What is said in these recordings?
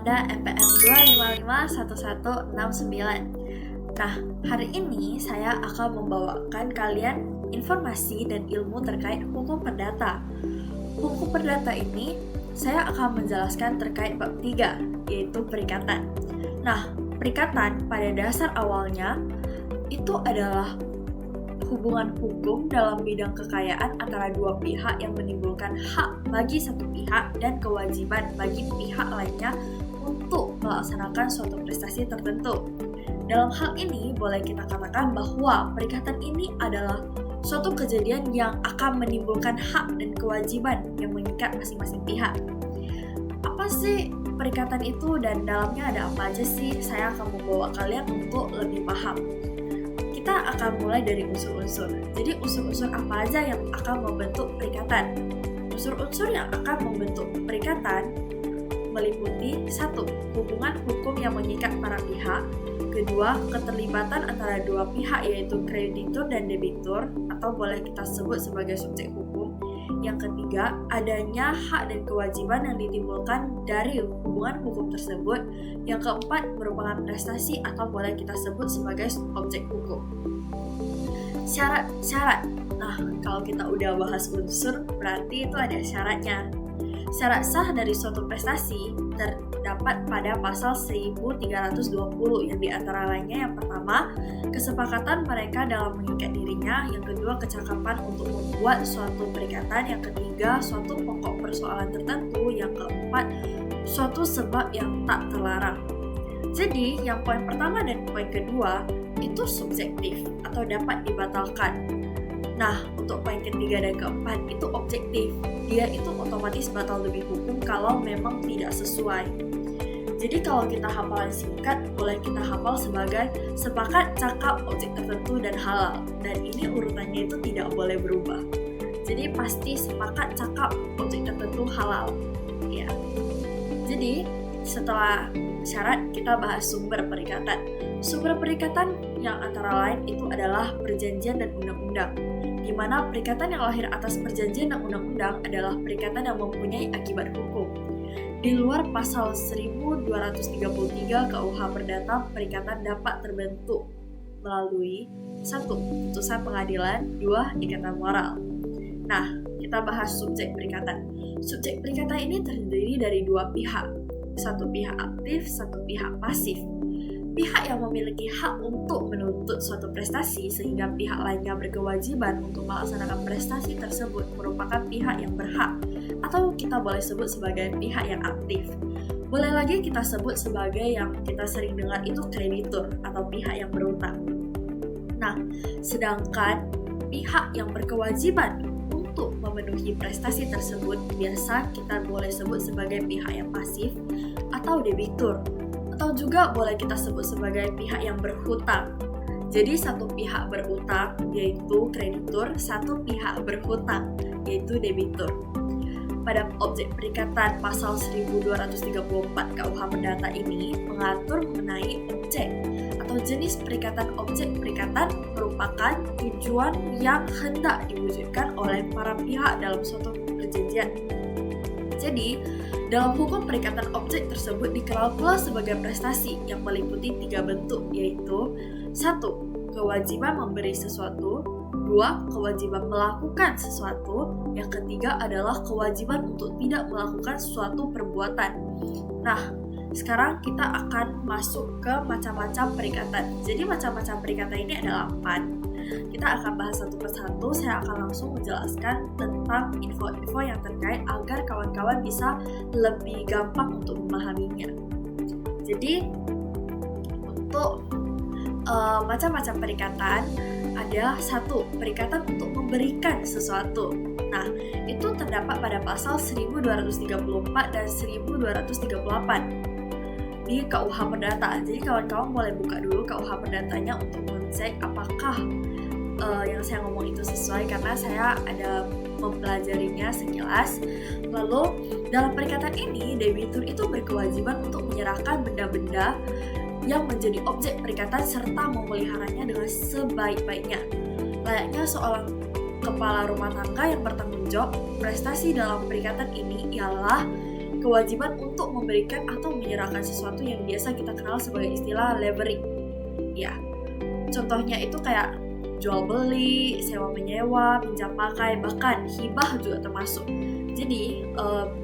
pada EPM 2551169. Nah, hari ini saya akan membawakan kalian informasi dan ilmu terkait hukum perdata. Hukum perdata ini saya akan menjelaskan terkait bab 3, yaitu perikatan. Nah, perikatan pada dasar awalnya itu adalah hubungan hukum dalam bidang kekayaan antara dua pihak yang menimbulkan hak bagi satu pihak dan kewajiban bagi pihak lainnya untuk melaksanakan suatu prestasi tertentu. Dalam hal ini, boleh kita katakan bahwa perikatan ini adalah suatu kejadian yang akan menimbulkan hak dan kewajiban yang mengikat masing-masing pihak. Apa sih perikatan itu dan dalamnya ada apa aja sih? Saya akan membawa kalian untuk lebih paham. Kita akan mulai dari unsur-unsur. Jadi unsur-unsur apa aja yang akan membentuk perikatan? Unsur-unsur yang akan membentuk perikatan meliputi 1. Hubungan hukum yang mengikat para pihak. 2. Keterlibatan antara dua pihak yaitu kreditur dan debitur atau boleh kita sebut sebagai subjek hukum. Yang 3. Adanya hak dan kewajiban yang ditimbulkan dari hubungan hukum tersebut. Yang 4. Merupakan prestasi atau boleh kita sebut sebagai objek hukum. Syarat-syarat. Nah, kalau kita udah bahas unsur, berarti itu ada syaratnya. Syarat sah dari suatu prestasi terdapat pada pasal 1320 yang diantara lainnya yang pertama, kesepakatan mereka dalam mengikat dirinya, yang kedua, kecakapan untuk membuat suatu perikatan, yang ketiga, suatu pokok persoalan tertentu, yang keempat, suatu sebab yang tak terlarang. Jadi, yang poin pertama dan poin kedua itu subjektif atau dapat dibatalkan. Nah, untuk poin ketiga dan keempat itu objektif. Dia itu otomatis batal demi hukum kalau memang tidak sesuai. Jadi kalau kita hafalan singkat, boleh kita hafal sebagai sepakat cakap objek tertentu dan halal. Dan ini urutannya itu tidak boleh berubah. Jadi pasti sepakat cakap objek tertentu halal. Ya. Jadi setelah syarat, kita bahas sumber perikatan. Sumber perikatan yang antara lain itu adalah perjanjian dan undang-undang, di mana perikatan yang lahir atas perjanjian dan undang-undang adalah perikatan yang mempunyai akibat hukum. Di luar pasal 1233 KUH Perdata, perikatan dapat terbentuk melalui 1. Putusan pengadilan, 2. Ikatan moral. Nah, kita bahas subjek perikatan. Subjek perikatan ini terdiri dari dua pihak, satu pihak aktif, satu pihak pasif. Pihak yang memiliki hak untuk menuntut suatu prestasi sehingga pihak lainnya berkewajiban untuk melaksanakan prestasi tersebut merupakan pihak yang berhak, atau kita boleh sebut sebagai pihak yang aktif. Boleh lagi kita sebut sebagai yang kita sering dengar itu kreditur atau pihak yang berutang. Nah, sedangkan pihak yang berkewajiban untuk memenuhi prestasi tersebut biasa kita boleh sebut sebagai pihak yang pasif atau debitur, atau juga boleh kita sebut sebagai pihak yang berhutang. Jadi satu pihak berutang yaitu kreditur, satu pihak berhutang yaitu debitur. Pada objek perikatan pasal 1234 KUH Perdata ini mengatur mengenai objek atau jenis perikatan. Objek perikatan merupakan tujuan yang hendak diwujudkan oleh para pihak dalam suatu perjanjian. Jadi, dalam hukum perikatan objek tersebut dikenal pula sebagai prestasi yang meliputi 3 bentuk, yaitu 1. Kewajiban memberi sesuatu, 2. Kewajiban melakukan sesuatu, yang ketiga adalah kewajiban untuk tidak melakukan suatu perbuatan. Nah, sekarang kita akan masuk ke macam-macam perikatan. Jadi macam-macam perikatan ini adalah 4. Kita akan bahas satu persatu. Saya akan langsung menjelaskan tentang info-info yang terkait agar kawan-kawan bisa lebih gampang untuk memahaminya. Jadi untuk macam-macam perikatan ada 1. Perikatan untuk memberikan sesuatu. Nah, itu terdapat pada pasal 1234 dan 1238 di KUH Perdata. Jadi kawan-kawan boleh buka dulu KUH Perdatanya untuk mengecek apakah yang saya ngomong itu sesuai, karena saya ada mempelajarinya sekilas. Lalu dalam perikatan ini, debitur itu berkewajiban untuk menyerahkan benda-benda yang menjadi objek perikatan serta memeliharanya dengan sebaik-baiknya. Layaknya seorang kepala rumah tangga yang bertanggung jawab, prestasi dalam perikatan ini ialah kewajiban untuk memberikan atau menyerahkan sesuatu yang biasa kita kenal sebagai istilah levering. Ya, contohnya itu kayak jual beli, sewa menyewa, pinjam pakai, bahkan hibah juga termasuk. Jadi,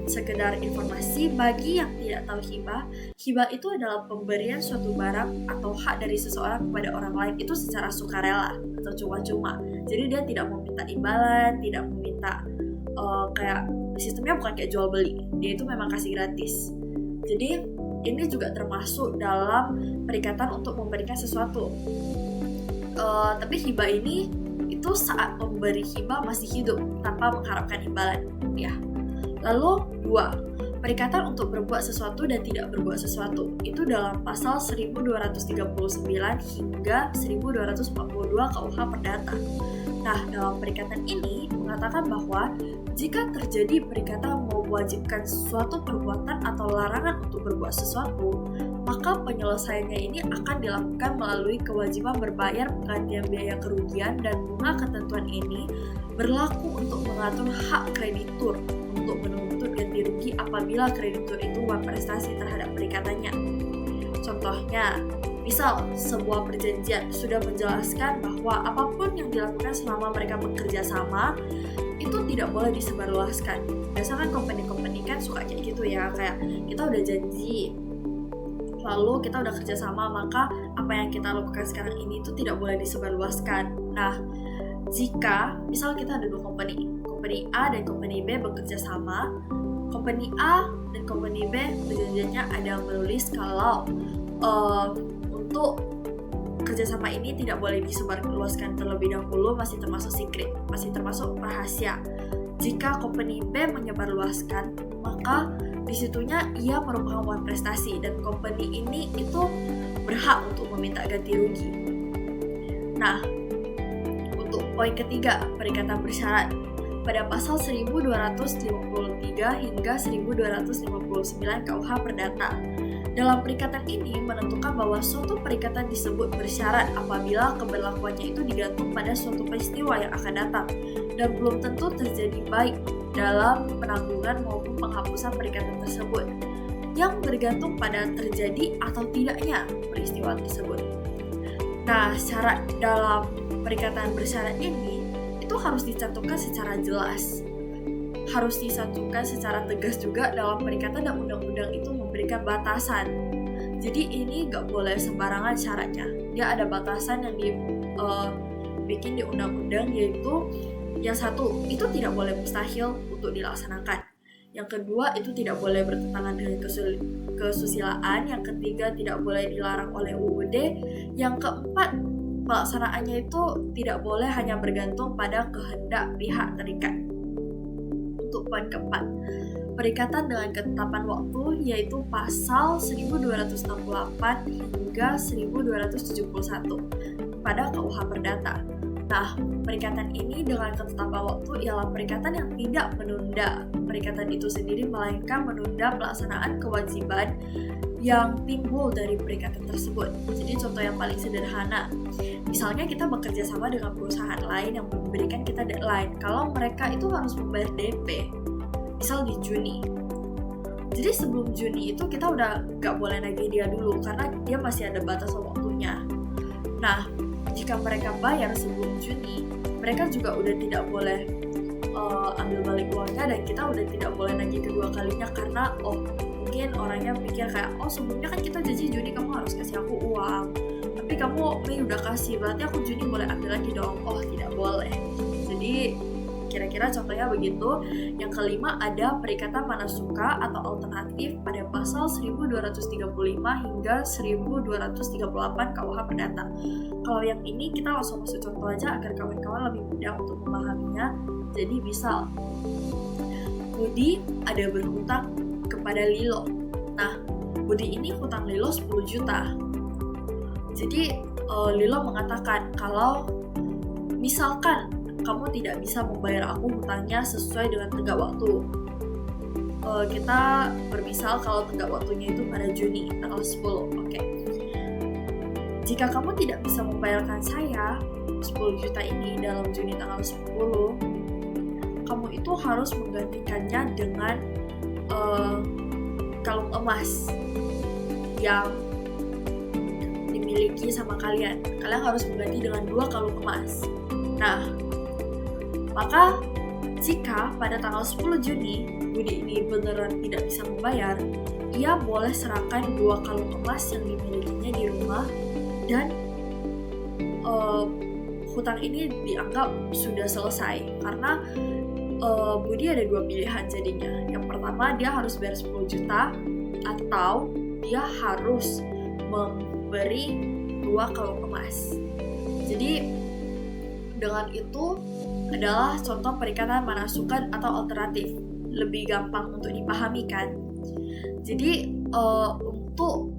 sekedar informasi bagi yang tidak tahu hibah itu adalah pemberian suatu barang atau hak dari seseorang kepada orang lain itu secara sukarela atau cuma-cuma. Jadi dia tidak meminta imbalan, tidak meminta kayak sistemnya bukan kayak jual beli. Dia itu memang kasih gratis. Jadi ini juga termasuk dalam perikatan untuk memberikan sesuatu. Tapi hibah ini itu saat pemberi hibah masih hidup tanpa mengharapkan imbalan. Ya. Lalu 2, perikatan untuk berbuat sesuatu dan tidak berbuat sesuatu itu dalam pasal 1239 hingga 1242 KUH Perdata. Nah, dalam perikatan ini mengatakan bahwa jika terjadi perikatan mewajibkan suatu perbuatan atau larangan untuk berbuat sesuatu, maka penyelesaiannya ini akan dilakukan melalui kewajiban berbayar penggantian biaya kerugian dan bunga. Ketentuan ini berlaku untuk mengatur hak kreditur untuk menuntut ganti rugi apabila kreditur itu berprestasi terhadap perikatannya. Contohnya, misal sebuah perjanjian sudah menjelaskan bahwa apapun yang dilakukan selama mereka bekerja sama itu tidak boleh disebarluaskan. Biasanya kan company kan suka kayak gitu ya, kayak kita udah janji, lalu kita udah kerja sama, maka apa yang kita lakukan sekarang ini itu tidak boleh disebarluaskan. Nah, jika misal kita ada 2 company A dan company B bekerja sama, company A dan company B perjanjiannya ada menulis kalau untuk kerjasama ini tidak boleh disebarluaskan terlebih dahulu, masih termasuk secret, masih termasuk rahasia. Jika company B menyebarluaskan, maka disitunya ia merupakan prestasi dan company ini itu berhak untuk meminta ganti rugi. Nah, untuk poin ketiga, perikatan bersyarat pada pasal 1253 hingga 1259 KUH Perdata. Dalam perikatan ini menentukan bahwa suatu perikatan disebut bersyarat apabila keberlakuannya itu digantung pada suatu peristiwa yang akan datang dan belum tentu terjadi baik dalam penanggungan maupun penghapusan perikatan tersebut, yang bergantung pada terjadi atau tidaknya peristiwa tersebut. Nah, syarat dalam perikatan bersyarat ini itu harus dicantumkan secara jelas, harus dicantumkan secara tegas juga dalam perikatan, dan undang-undang itu memberikan batasan. Jadi ini nggak boleh sembarangan syaratnya. Dia ada batasan yang dibikin di undang-undang, yaitu yang satu itu tidak boleh mustahil untuk dilaksanakan. Yang kedua itu tidak boleh bertentangan dengan kesusilaan. Yang ketiga tidak boleh dilarang oleh UUD. Yang keempat, pelaksanaannya itu tidak boleh hanya bergantung pada kehendak pihak terikat. Untuk poin keempat, perikatan dengan ketetapan waktu, yaitu pasal 1268 hingga 1271 pada KUH Perdata. Nah, perikatan ini dengan ketetapan waktu ialah perikatan yang tidak menunda perikatan itu sendiri, melainkan menunda pelaksanaan kewajiban yang timbul dari perikatan tersebut. Jadi contoh yang paling sederhana, misalnya kita bekerja sama dengan perusahaan lain yang memberikan kita deadline. Kalau mereka itu harus membayar DP, misal di Juni. Jadi sebelum Juni itu kita udah gak boleh nagih dia dulu, karena dia masih ada batasan waktunya. Nah, jika mereka bayar sebelum Juni, mereka juga udah tidak boleh ambil balik uangnya, dan kita udah tidak boleh nagih kedua kalinya, karena mungkin orangnya pikir kayak, sebelumnya kan kita janji Juni kamu harus kasih aku uang, tapi kamu Mei udah kasih, berarti aku Juni boleh ambil lagi dong. Tidak boleh. Jadi kira-kira contohnya begitu. Yang kelima ada perikatan manasuka atau alternatif pada pasal 1235 hingga 1238 KUH Perdata. Kalau yang ini kita langsung masuk contoh aja agar kawan-kawan lebih mudah untuk memahaminya. Jadi misal Budi ada berhutang kepada Lilo. Nah, Budi ini hutang Lilo 10 juta. Jadi Lilo mengatakan kalau misalkan kamu tidak bisa membayar aku hutangnya sesuai dengan tenggat waktu. Kita bermisal kalau tenggat waktunya itu pada Juni tanggal 10. Oke. Jika kamu tidak bisa membayarkan saya 10 juta ini dalam Juni tanggal 10, kamu itu harus menggantikannya dengan kalung emas yang dimiliki sama kalian harus mengganti dengan 2 kalung emas. Nah, maka jika pada tanggal 10 Juni Budi ini beneran tidak bisa membayar, ia boleh serahkan 2 kalung emas yang dimilikinya di rumah, dan hutang ini dianggap sudah selesai. Karena Budi ada 2 pilihan jadinya. Yang pertama, dia harus bayar 10 juta, atau dia harus memberi 2 kalung emas. Jadi dengan itu adalah contoh perikatan manasukan atau alternatif. Lebih gampang untuk dipahami kan? Jadi untuk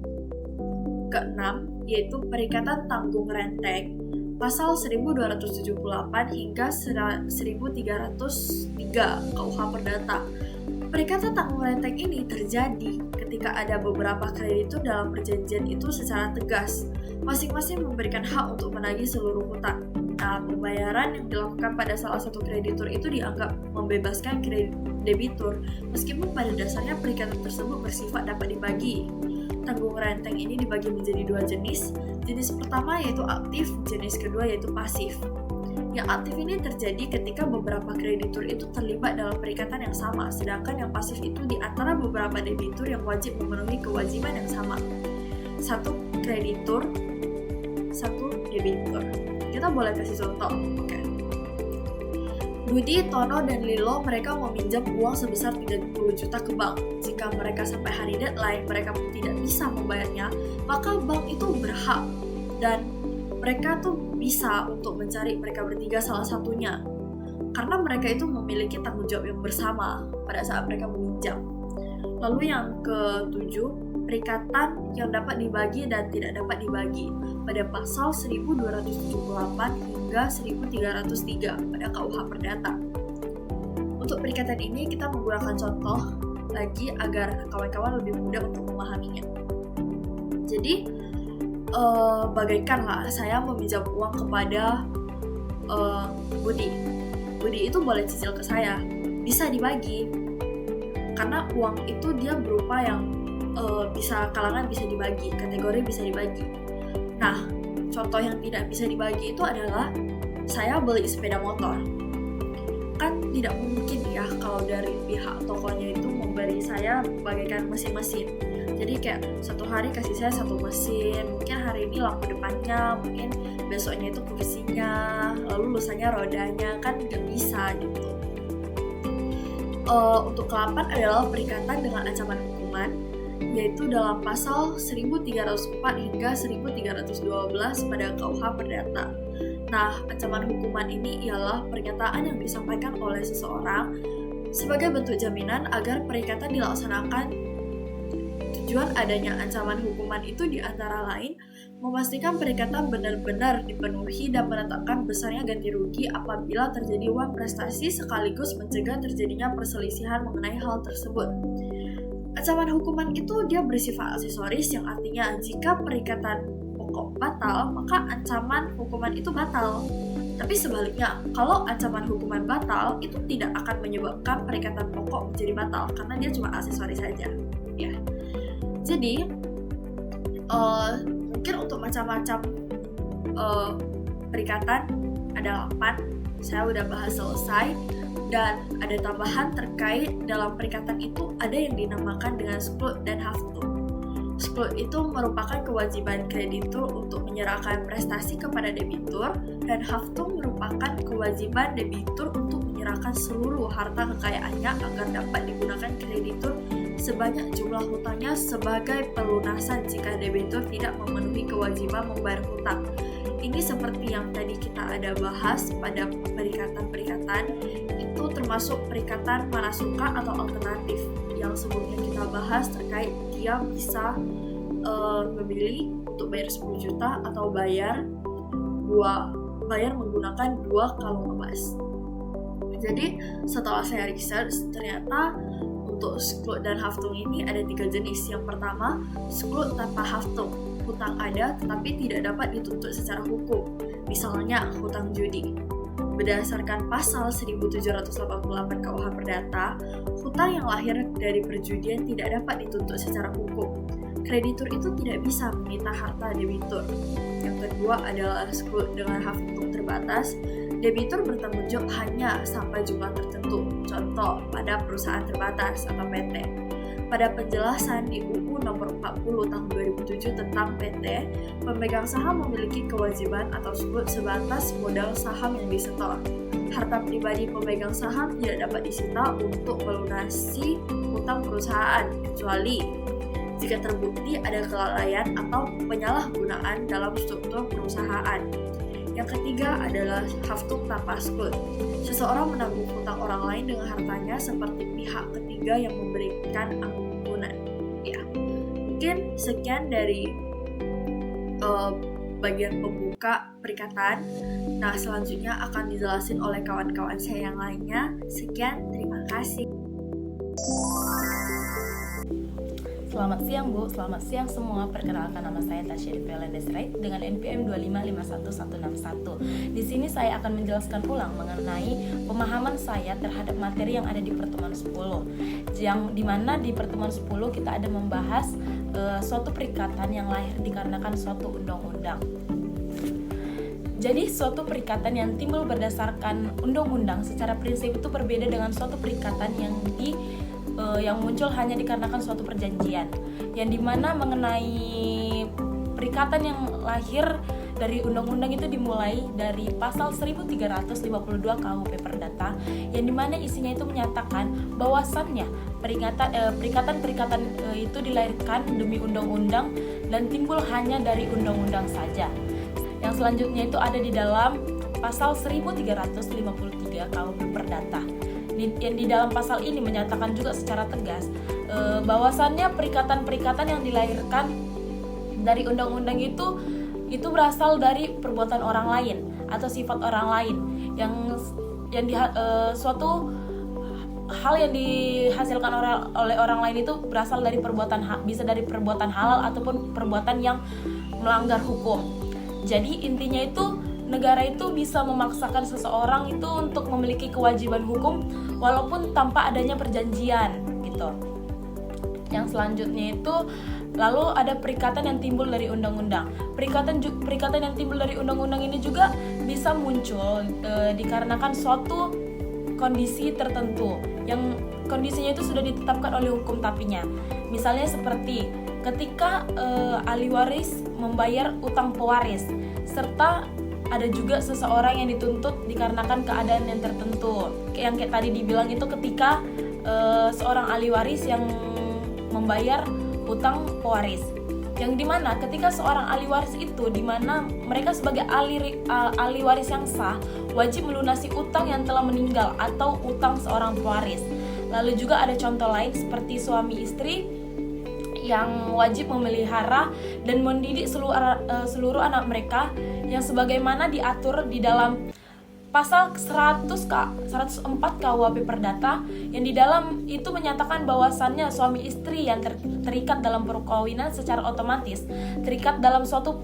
keenam, yaitu perikatan tanggung renteng pasal 1278 hingga 1303 KUH Perdata. Perikatan tanggung renteng ini terjadi ketika ada beberapa kreditur dalam perjanjian itu secara tegas masing-masing memberikan hak untuk menagih seluruh hutang. Nah, pembayaran yang dilakukan pada salah satu kreditur itu dianggap membebaskan debitur, meskipun pada dasarnya perikatan tersebut bersifat dapat dibagi. Tanggung renteng ini dibagi menjadi 2 jenis. Jenis pertama yaitu aktif, jenis kedua yaitu pasif. Yang aktif ini terjadi ketika beberapa kreditur itu terlibat dalam perikatan yang sama, sedangkan yang pasif itu di antara beberapa debitur yang wajib memenuhi kewajiban yang sama. Satu kreditur, satu debitur. Kita boleh kasih contoh, oke. Budi, Tono, dan Lilo mereka meminjam uang sebesar 30 juta ke bank. Jika mereka sampai hari deadline mereka pun tidak bisa membayarnya, maka bank itu berhak dan mereka tuh bisa untuk mencari mereka bertiga salah satunya. Karena mereka itu memiliki tanggung jawab yang bersama pada saat mereka meminjam. Lalu yang ketujuh, perikatan yang dapat dibagi dan tidak dapat dibagi pada pasal 1278 hingga 1303 pada KUH Perdata. Untuk perikatan ini kita menggunakan contoh lagi agar kawan-kawan lebih mudah untuk memahaminya. Jadi, bagaikanlah saya meminjam uang kepada Budi. Budi itu boleh cicil ke saya, bisa dibagi. Karena uang itu dia berupa yang bisa kalangan bisa dibagi, kategori bisa dibagi. Nah, contoh yang tidak bisa dibagi itu adalah saya beli sepeda motor. Kan tidak mungkin ya kalau dari pihak tokonya itu memberi saya bagaikan mesin-mesin. Jadi kayak satu hari kasih saya 1 mesin, mungkin hari ini lampu depannya, mungkin besoknya itu kursinya, lalu lusanya rodanya, kan nggak bisa gitu. Untuk ke-8 adalah perikatan dengan ancaman hukuman, yaitu dalam pasal 1304 hingga 1312 pada KUH Perdata. Nah, ancaman hukuman ini ialah pernyataan yang disampaikan oleh seseorang sebagai bentuk jaminan agar perikatan dilaksanakan. Tujuan adanya ancaman hukuman itu diantara lain memastikan perikatan benar-benar dipenuhi dan menetapkan besarnya ganti rugi apabila terjadi uang prestasi sekaligus mencegah terjadinya perselisihan mengenai hal tersebut. Ancaman hukuman itu dia bersifat aksesoris, yang artinya jika perikatan pokok batal, maka ancaman hukuman itu batal. Tapi sebaliknya, kalau ancaman hukuman batal, itu tidak akan menyebabkan perikatan pokok menjadi batal, karena dia cuma aksesoris saja. Ya. Jadi, mungkin untuk macam-macam perikatan ada 8, saya udah bahas selesai. Dan ada tambahan terkait dalam perikatan itu ada yang dinamakan dengan sklut dan haftung. Sklut itu merupakan kewajiban kreditur untuk menyerahkan prestasi kepada debitur, dan haftung merupakan kewajiban debitur untuk menyerahkan seluruh harta kekayaannya agar dapat digunakan kreditur sebanyak jumlah hutangnya sebagai pelunasan jika debitur tidak memenuhi kewajiban membayar hutang. Ini seperti yang tadi kita ada bahas pada perikatan-perikatan, itu termasuk perikatan manasuka atau alternatif yang sebelumnya kita bahas terkait dia bisa memilih untuk bayar 10 juta atau bayar menggunakan 2 kalung emas. Jadi setelah saya research, ternyata untuk sklut dan haftung ini ada 3 jenis. Yang pertama, sklut tanpa haftung. Hutang ada tetapi tidak dapat dituntut secara hukum, misalnya hutang judi. Berdasarkan pasal 1788 KUH Perdata, hutang yang lahir dari perjudian tidak dapat dituntut secara hukum. Kreditur itu tidak bisa meminta harta debitur. Yang kedua adalah skut dengan haftung terbatas. Debitur bertanggung jawab hanya sampai jumlah tertentu, contoh pada perusahaan terbatas atau PT. Pada penjelasan di UU Nomor 40 Tahun 2007 tentang PT, pemegang saham memiliki kewajiban atau skut sebatas modal saham yang disetor. Harta pribadi pemegang saham tidak dapat disita untuk melunasi hutang perusahaan, kecuali jika terbukti ada kelalaian atau penyalahgunaan dalam struktur perusahaan. Yang ketiga adalah haftung tanpa skut. Seseorang menanggung hutang orang lain dengan hartanya seperti pihak ketiga yang memberikan ampunan. Ya, mungkin sekian dari bagian pembuka perikatan. Nah, selanjutnya akan dijelasin oleh kawan-kawan saya yang lainnya. Sekian, terima kasih. Selamat siang Bu, selamat siang semua. Perkenalkan, nama saya Tasya Devela Desrait dengan NPM 2551161. Di sini saya akan menjelaskan ulang mengenai pemahaman saya terhadap materi yang ada di pertemuan 10. Yang dimana di pertemuan 10 kita ada membahas suatu perikatan yang lahir dikarenakan suatu undang-undang. Jadi suatu perikatan yang timbul berdasarkan undang-undang secara prinsip itu berbeda dengan suatu perikatan yang muncul hanya dikarenakan suatu perjanjian, yang dimana mengenai perikatan yang lahir dari undang-undang itu dimulai dari pasal 1352 KUP Perdata, yang dimana isinya itu menyatakan bahwasannya perikatan-perikatan itu dilahirkan demi undang-undang dan timbul hanya dari undang-undang saja. Yang selanjutnya itu ada di dalam pasal 1353 KUP Perdata. Yang di dalam pasal ini menyatakan juga secara tegas bahwasannya perikatan-perikatan yang dilahirkan dari undang-undang itu berasal dari perbuatan orang lain atau sifat orang lain suatu hal yang dihasilkan oleh orang lain itu berasal dari bisa dari perbuatan halal ataupun perbuatan yang melanggar hukum. Jadi intinya itu negara itu bisa memaksakan seseorang itu untuk memiliki kewajiban hukum walaupun tanpa adanya perjanjian gitu. Yang selanjutnya itu lalu ada perikatan yang timbul dari undang-undang. Perikatan yang timbul dari undang-undang ini juga bisa muncul dikarenakan suatu kondisi tertentu yang kondisinya itu sudah ditetapkan oleh hukum tapinya. Misalnya seperti ketika ahli waris membayar utang pewaris, serta ada juga seseorang yang dituntut dikarenakan keadaan yang tertentu. Yang kayak tadi dibilang itu ketika seorang ahli waris yang membayar utang pewaris. Yang dimana ketika seorang ahli waris itu, dimana mereka sebagai ahli waris yang sah wajib melunasi utang yang telah meninggal atau utang seorang pewaris. Lalu juga ada contoh lain seperti suami istri yang wajib memelihara dan mendidik seluruh anak mereka yang sebagaimana diatur di dalam pasal 104 KUHP Perdata, yang di dalam itu menyatakan bahwasannya suami istri yang terikat dalam perkawinan secara otomatis terikat dalam suatu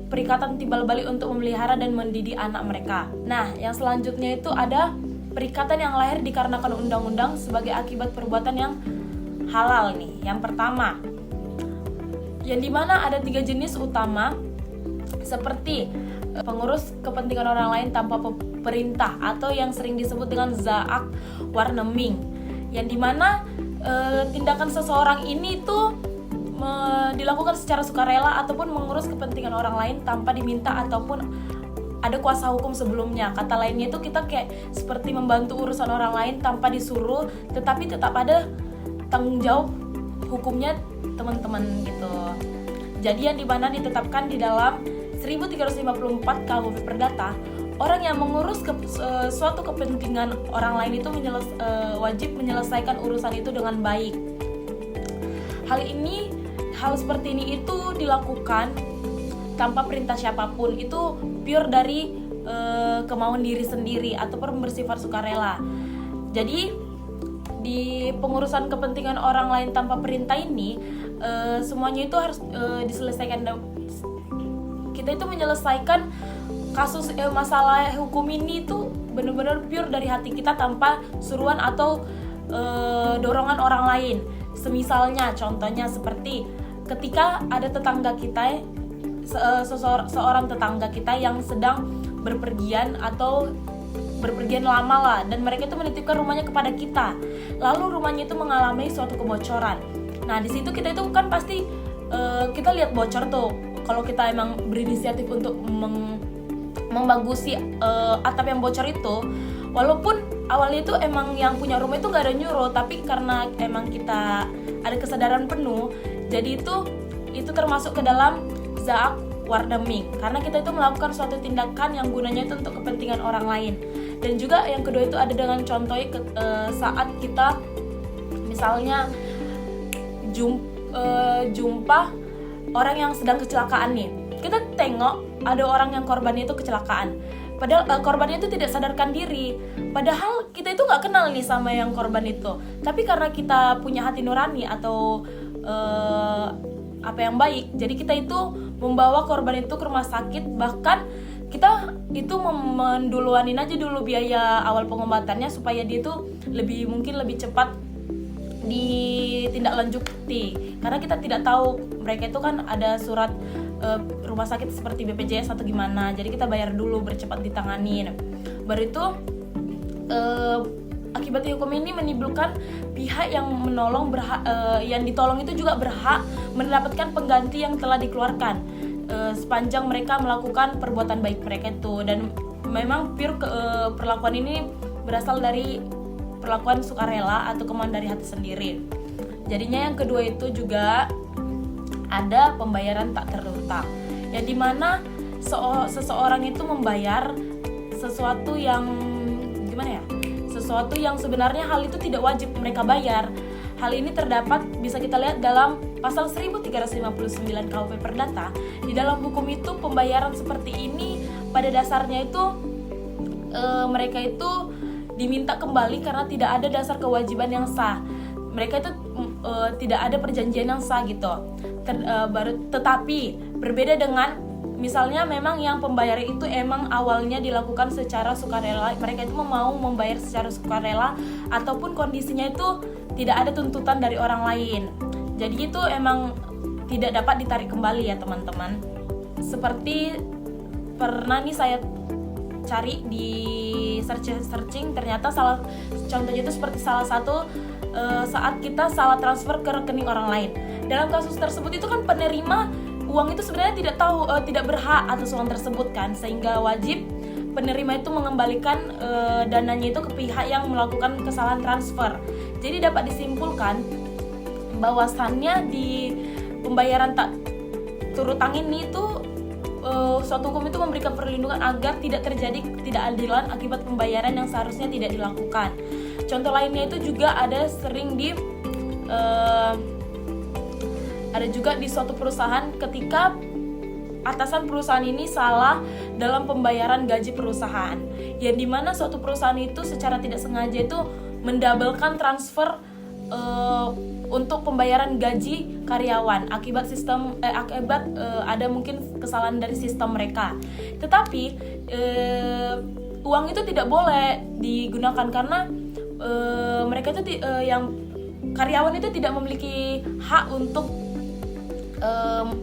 perikatan timbal balik untuk memelihara dan mendidik anak mereka. Nah, yang selanjutnya itu ada perikatan yang lahir dikarenakan undang-undang sebagai akibat perbuatan yang halal nih. Yang pertama, yang dimana ada 3 jenis utama seperti pengurus kepentingan orang lain tanpa perintah atau yang sering disebut dengan zaak warneming, yang dimana tindakan seseorang ini tuh dilakukan secara sukarela ataupun mengurus kepentingan orang lain tanpa diminta ataupun ada kuasa hukum sebelumnya. Kata lainnya itu kita kayak seperti membantu urusan orang lain tanpa disuruh, tetapi tetap ada tanggung jawab hukumnya teman-teman gitu. Jadi yang dimana ditetapkan di dalam 1354 KUHP Perdata, orang yang mengurus suatu kepentingan orang lain itu wajib menyelesaikan urusan itu dengan baik. Hal seperti ini itu dilakukan tanpa perintah siapapun, itu pure dari kemauan diri sendiri ataupun bersifat sukarela. Jadi di pengurusan kepentingan orang lain tanpa perintah ini semuanya itu harus diselesaikan. Kita itu menyelesaikan kasus masalah hukum ini itu benar-benar pure dari hati kita tanpa suruhan atau dorongan orang lain. Semisalnya contohnya seperti ketika ada tetangga kita, seorang tetangga kita yang sedang berpergian atau berpergian lama lah, dan mereka itu menitipkan rumahnya kepada kita, lalu rumahnya itu mengalami suatu kebocoran. Nah di situ kita itu kan pasti kita lihat bocor tuh. Kalau kita emang berinisiatif untuk membagusi atap yang bocor itu, walaupun awalnya itu emang yang punya rumah itu gak ada nyuruh, tapi karena emang kita ada kesadaran penuh, jadi itu termasuk ke dalam zaak wardemik, karena kita itu melakukan suatu tindakan yang gunanya itu untuk kepentingan orang lain. Dan juga yang kedua itu ada dengan contohnya saat kita misalnya jumpa orang yang sedang kecelakaan nih, kita tengok ada orang yang korbannya itu kecelakaan, padahal korbannya itu tidak sadarkan diri, padahal kita itu nggak kenal nih sama yang korban itu, tapi karena kita punya hati nurani atau apa yang baik, jadi kita itu membawa korban itu ke rumah sakit, bahkan kita itu menduluanin aja dulu biaya awal pengobatannya supaya dia itu lebih cepat ditindaklanjuti, karena kita tidak tahu mereka itu kan ada surat rumah sakit seperti BPJS atau gimana, jadi kita bayar dulu bercepat ditanganin. Baru itu akibat hukum ini menimbulkan pihak yang menolong yang ditolong itu juga berhak mendapatkan pengganti yang telah dikeluarkan sepanjang mereka melakukan perbuatan baik mereka itu. Dan memang pure perlakuan ini berasal dari perlakuan sukarela atau kemauan dari hati sendiri. Jadinya yang kedua itu juga ada pembayaran tak terhutang, yang dimana seseorang itu membayar sesuatu yang sesuatu yang sebenarnya hal itu tidak wajib mereka bayar. Hal ini terdapat bisa kita lihat dalam pasal 1359 KUP Perdata. Di dalam hukum itu pembayaran seperti ini pada dasarnya itu mereka itu diminta kembali karena tidak ada dasar kewajiban yang sah. Mereka itu tidak ada perjanjian yang sah gitu. Tetapi berbeda dengan misalnya memang yang pembayaran itu emang awalnya dilakukan secara sukarela, mereka itu mau membayar secara sukarela ataupun kondisinya itu tidak ada tuntutan dari orang lain. Jadi itu emang tidak dapat ditarik kembali ya teman-teman. Seperti pernah nih saya cari di searching, ternyata contohnya itu seperti salah satu saat kita salah transfer ke rekening orang lain. Dalam kasus tersebut itu kan penerima uang itu sebenarnya tidak berhak atas uang tersebut kan, sehingga wajib penerima itu mengembalikan dananya itu ke pihak yang melakukan kesalahan transfer. Jadi dapat disimpulkan bahwasannya di pembayaran tak terhutang ini itu suatu hukum itu memberikan perlindungan agar tidak terjadi ketidakadilan akibat pembayaran yang seharusnya tidak dilakukan. Contoh lainnya itu juga ada sering ada juga di suatu perusahaan ketika atasan perusahaan ini salah dalam pembayaran gaji perusahaan, yang dimana suatu perusahaan itu secara tidak sengaja itu mendabelkan transfer untuk pembayaran gaji karyawan akibat ada mungkin kesalahan dari sistem mereka. Tetapi uang itu tidak boleh digunakan karena mereka itu yang karyawan itu tidak memiliki hak untuk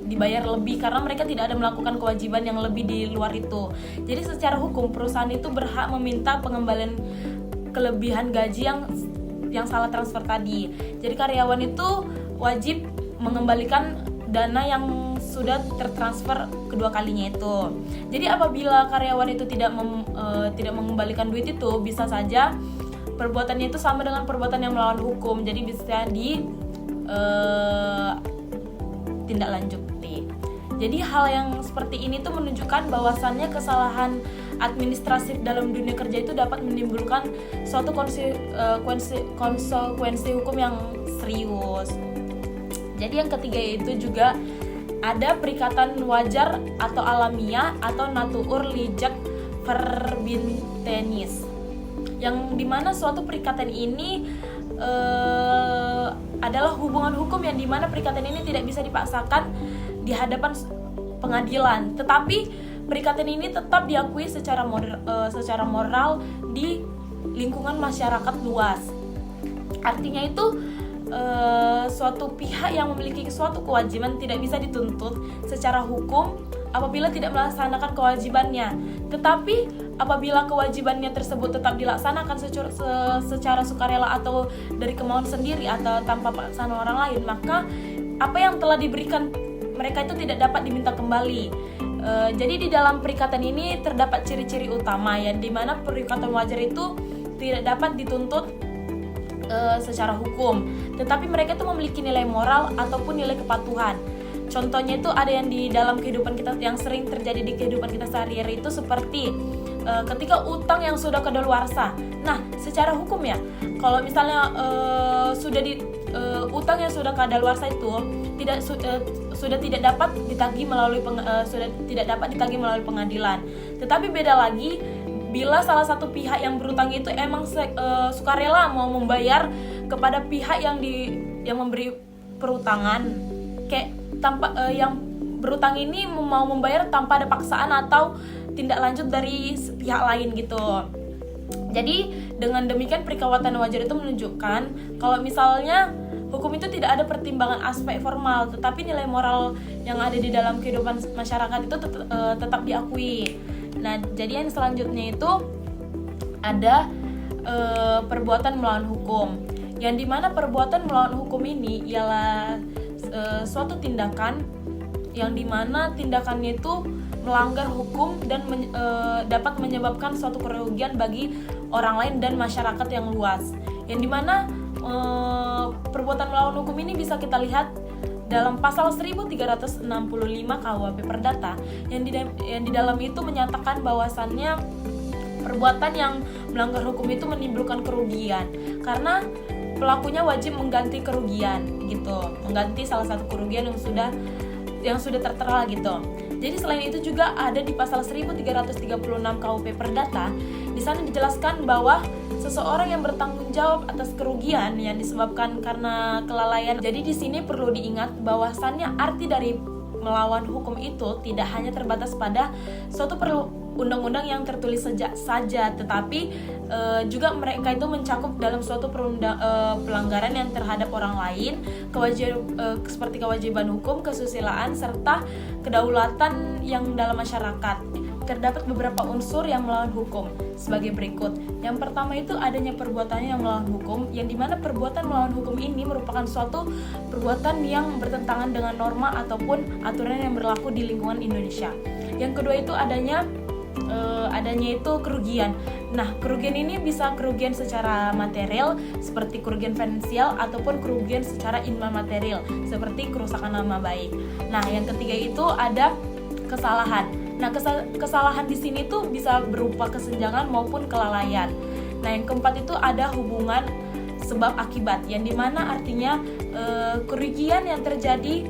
dibayar lebih karena mereka tidak ada melakukan kewajiban yang lebih di luar itu. Jadi secara hukum perusahaan itu berhak meminta pengembalian kelebihan gaji yang salah transfer tadi. Jadi karyawan itu wajib mengembalikan dana yang sudah tertransfer kedua kalinya itu. Jadi apabila karyawan itu tidak mengembalikan duit itu, bisa saja perbuatannya itu sama dengan perbuatan yang melawan hukum. Jadi bisa ditindaklanjuti. Jadi hal yang seperti ini tuh menunjukkan bahwasannya kesalahan administratif dalam dunia kerja itu dapat menimbulkan suatu konsekuensi hukum yang serius. Jadi yang ketiga itu juga ada perikatan wajar atau alamiah atau natuur lijak verbintenis, yang dimana suatu perikatan ini adalah hubungan hukum yang dimana perikatan ini tidak bisa dipaksakan di hadapan pengadilan, tetapi perikatan ini tetap diakui secara moral di lingkungan masyarakat luas. Artinya itu suatu pihak yang memiliki suatu kewajiban tidak bisa dituntut secara hukum apabila tidak melaksanakan kewajibannya. Tetapi apabila kewajibannya tersebut tetap dilaksanakan secara sukarela atau dari kemauan sendiri atau tanpa paksaan orang lain, maka apa yang telah diberikan mereka itu tidak dapat diminta kembali. Jadi di dalam perikatan ini terdapat ciri-ciri utama yang dimana perikatan wajar itu tidak dapat dituntut secara hukum, tetapi mereka itu memiliki nilai moral ataupun nilai kepatuhan. Contohnya itu ada yang di dalam kehidupan kita yang sering terjadi di kehidupan kita sehari-hari itu seperti ketika utang yang sudah kadaluarsa. Nah, secara hukum ya, kalau misalnya utang yang sudah kadaluarsa itu sudah tidak dapat ditagih melalui pengadilan. Tetapi beda lagi bila salah satu pihak yang berutang itu emang sukarela mau membayar kepada pihak yang memberi perutangan, kayak yang berutang ini mau membayar tanpa ada paksaan atau tindak lanjut dari pihak lain gitu. Jadi dengan demikian perikatan wajar itu menunjukkan kalau misalnya hukum itu tidak ada pertimbangan aspek formal, tetapi nilai moral yang ada di dalam kehidupan masyarakat itu tetap diakui. Nah, jadi yang selanjutnya itu ada perbuatan melawan hukum, yang dimana perbuatan melawan hukum ini ialah suatu tindakan yang dimana tindakannya itu melanggar hukum dan dapat menyebabkan suatu kerugian bagi orang lain dan masyarakat yang luas. Yang dimana perbuatan melawan hukum ini bisa kita lihat dalam pasal 1365 KUHP Perdata yang di dalam itu menyatakan bahwasannya perbuatan yang melanggar hukum itu menimbulkan kerugian karena pelakunya wajib mengganti kerugian gitu, mengganti salah satu kerugian yang sudah tertera gitu. Jadi selain itu juga ada di pasal 1336 KUHP Perdata, di sana dijelaskan bahwa seseorang yang bertanggung jawab atas kerugian yang disebabkan karena kelalaian. Jadi di sini perlu diingat bahwasannya arti dari melawan hukum itu tidak hanya terbatas pada suatu undang-undang yang tertulis saja, tetapi juga mereka itu mencakup dalam suatu pelanggaran yang terhadap orang lain, seperti kewajiban hukum, kesusilaan, serta kedaulatan yang dalam masyarakat. Terdapat beberapa unsur yang melawan hukum sebagai berikut. Yang pertama itu adanya perbuatan yang melawan hukum, yang dimana perbuatan melawan hukum ini merupakan suatu perbuatan yang bertentangan dengan norma ataupun aturan yang berlaku di lingkungan Indonesia. Yang kedua itu adanya itu kerugian. Nah, kerugian ini bisa kerugian secara material seperti kerugian finansial ataupun kerugian secara imaterial seperti kerusakan nama baik. Nah, yang ketiga itu ada kesalahan. Nah, kesalahan di sini tuh bisa berupa kesenjangan maupun kelalaian. Nah, yang keempat itu ada hubungan sebab akibat, yang dimana artinya kerugian yang terjadi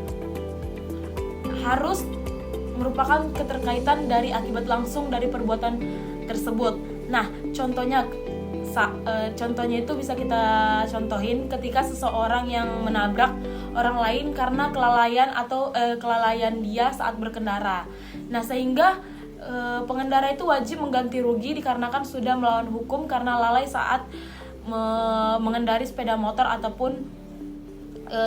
harus merupakan keterkaitan dari akibat langsung dari perbuatan tersebut. Nah, contohnya itu bisa kita contohin ketika seseorang yang menabrak orang lain karena kelalaian dia saat berkendara. Nah, sehingga pengendara itu wajib mengganti rugi dikarenakan sudah melawan hukum karena lalai saat mengendari sepeda motor ataupun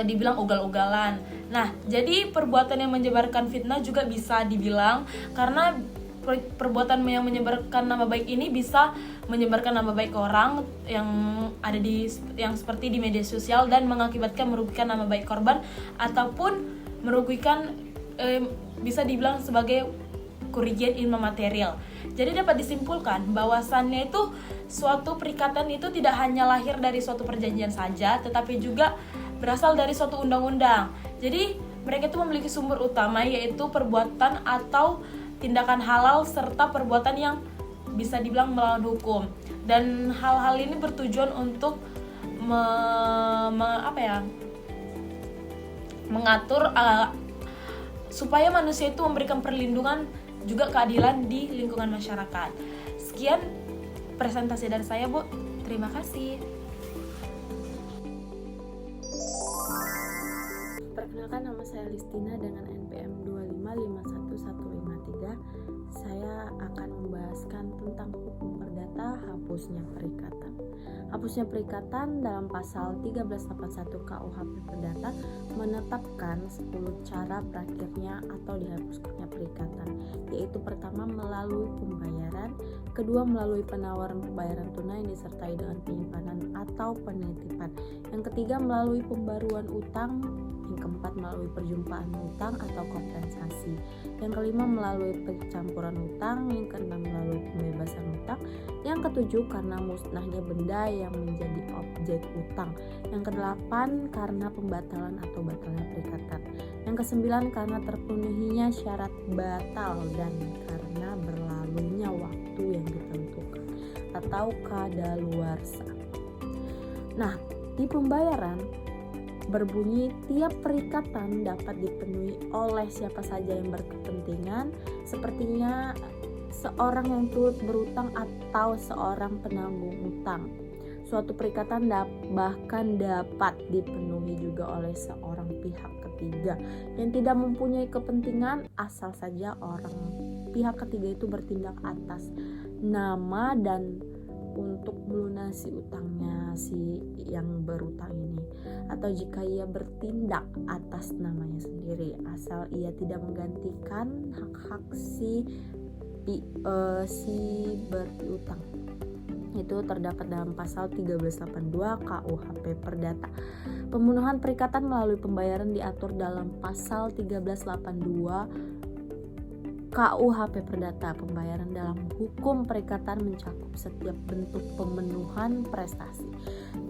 dibilang ugal-ugalan. Nah, jadi perbuatan yang menyebarkan fitnah juga bisa dibilang karena perbuatan yang menyebarkan nama baik ini bisa menyebarkan nama baik orang yang ada yang seperti di media sosial dan mengakibatkan merugikan nama baik korban ataupun merugikan bisa dibilang sebagai kerugian imaterial. Jadi dapat disimpulkan bahwasannya itu suatu perikatan itu tidak hanya lahir dari suatu perjanjian saja, tetapi juga berasal dari suatu undang-undang. Jadi mereka itu memiliki sumber utama yaitu perbuatan atau tindakan halal serta perbuatan yang bisa dibilang melawan hukum. Dan hal-hal ini bertujuan untuk mengatur supaya manusia itu memberikan perlindungan juga keadilan di lingkungan masyarakat. Sekian presentasi dari saya, Bu. Terima kasih. Perkenalkan, nama saya Listina dengan NPM 25 153, saya akan membahaskan tentang hukum perdata hapusnya perikatan. Hapusnya perikatan dalam pasal 1381 KUHP Perdata menetapkan 10 cara berakhirnya atau dihapuskannya perikatan, yaitu pertama melalui pembayaran, kedua melalui penawaran pembayaran tunai disertai dengan penyimpanan atau penitipan, yang ketiga melalui pembaruan utang, yang keempat melalui perjumpaan utang atau kompensasi, yang kelima melalui pencampuran utang, yang keenam melalui pembebasan utang, yang ketujuh karena musnahnya benda yang menjadi objek utang, yang kedelapan karena pembatalan atau batalnya perikatan, yang kesembilan karena terpenuhinya syarat batal dan karena berlalunya waktu yang ditentukan atau kadaluarsa. Nah, di pembayaran berbunyi tiap perikatan dapat dipenuhi oleh siapa saja yang berkepentingan, sepertinya seorang yang turut berutang atau seorang penanggung utang. Suatu perikatan bahkan dapat dipenuhi juga oleh seorang pihak ketiga yang tidak mempunyai kepentingan, asal saja orang pihak ketiga itu bertindak atas nama dan untuk melunasi utangnya si yang berutang ini, atau jika ia bertindak atas namanya sendiri, asal ia tidak menggantikan hak-hak si berpiutang. Itu terdapat dalam pasal 1382 KUHP Perdata. Pemenuhan perikatan melalui pembayaran diatur dalam pasal 1382 KUHP Perdata. Pembayaran dalam hukum perikatan mencakup setiap bentuk pemenuhan prestasi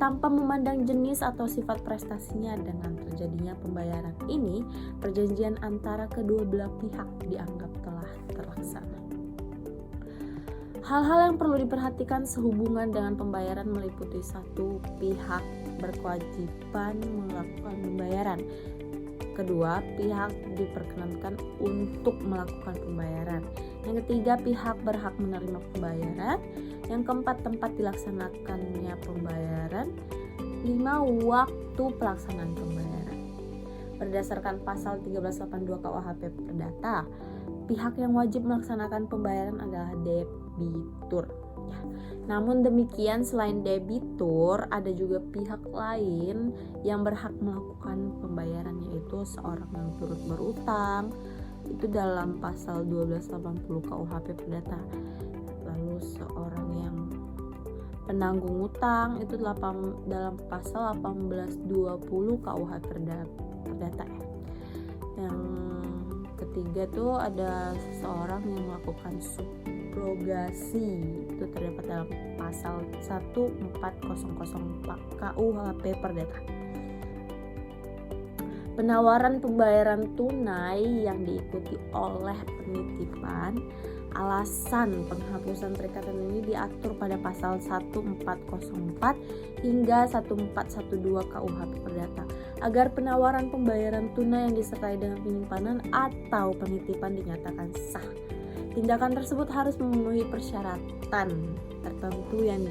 tanpa memandang jenis atau sifat prestasinya. Dengan terjadinya pembayaran ini, perjanjian antara kedua belah pihak dianggap telah terlaksana. Hal-hal yang perlu diperhatikan sehubungan dengan pembayaran meliputi: satu, pihak berkewajiban melakukan pembayaran. Kedua, pihak diperkenankan untuk melakukan pembayaran. Yang ketiga, pihak berhak menerima pembayaran. Yang keempat, tempat dilaksanakannya pembayaran. 5, waktu pelaksanaan pembayaran. Berdasarkan pasal 1382 KUHP Perdata, pihak yang wajib melaksanakan pembayaran adalah debitur. Namun demikian, selain debitur, ada juga pihak lain yang berhak melakukan pembayaran, yaitu seorang yang turut berutang, itu dalam pasal 1280 KUHP Perdata. Lalu seorang yang penanggung utang, itu dalam pasal 1820 KUHP Perdata. Yang ketiga tuh ada seseorang yang melakukan subrogasi, itu terdapat dalam pasal 1404 KUHP Perdata. Penawaran pembayaran tunai yang diikuti oleh penitipan. Alasan penghapusan perikatan ini diatur pada pasal 1404 hingga 1412 KUHP Perdata, agar penawaran pembayaran tunai yang disertai dengan penyimpanan atau penitipan dinyatakan sah. Tindakan tersebut harus memenuhi persyaratan tertentu yang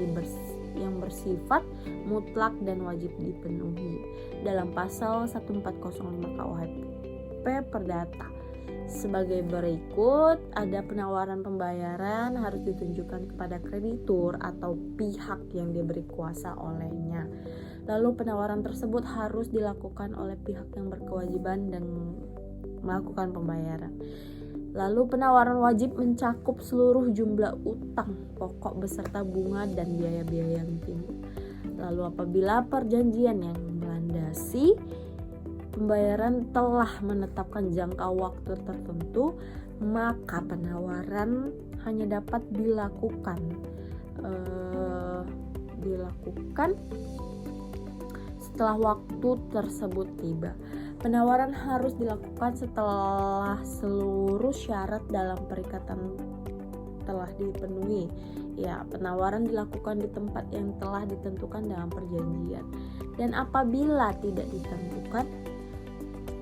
bersifat mutlak dan wajib dipenuhi dalam pasal 1405 KUHP Perdata. Sebagai berikut, ada penawaran pembayaran harus ditunjukkan kepada kreditur atau pihak yang diberi kuasa olehnya. Lalu penawaran tersebut harus dilakukan oleh pihak yang berkewajiban dan melakukan pembayaran. Lalu penawaran wajib mencakup seluruh jumlah utang pokok beserta bunga dan biaya-biaya yang timbul. Lalu apabila perjanjian yang melandasi pembayaran telah menetapkan jangka waktu tertentu, maka penawaran hanya dapat dilakukan setelah waktu tersebut tiba. Penawaran harus dilakukan setelah seluruh syarat dalam perikatan telah dipenuhi. Ya, penawaran dilakukan di tempat yang telah ditentukan dalam perjanjian. Dan apabila tidak ditentukan,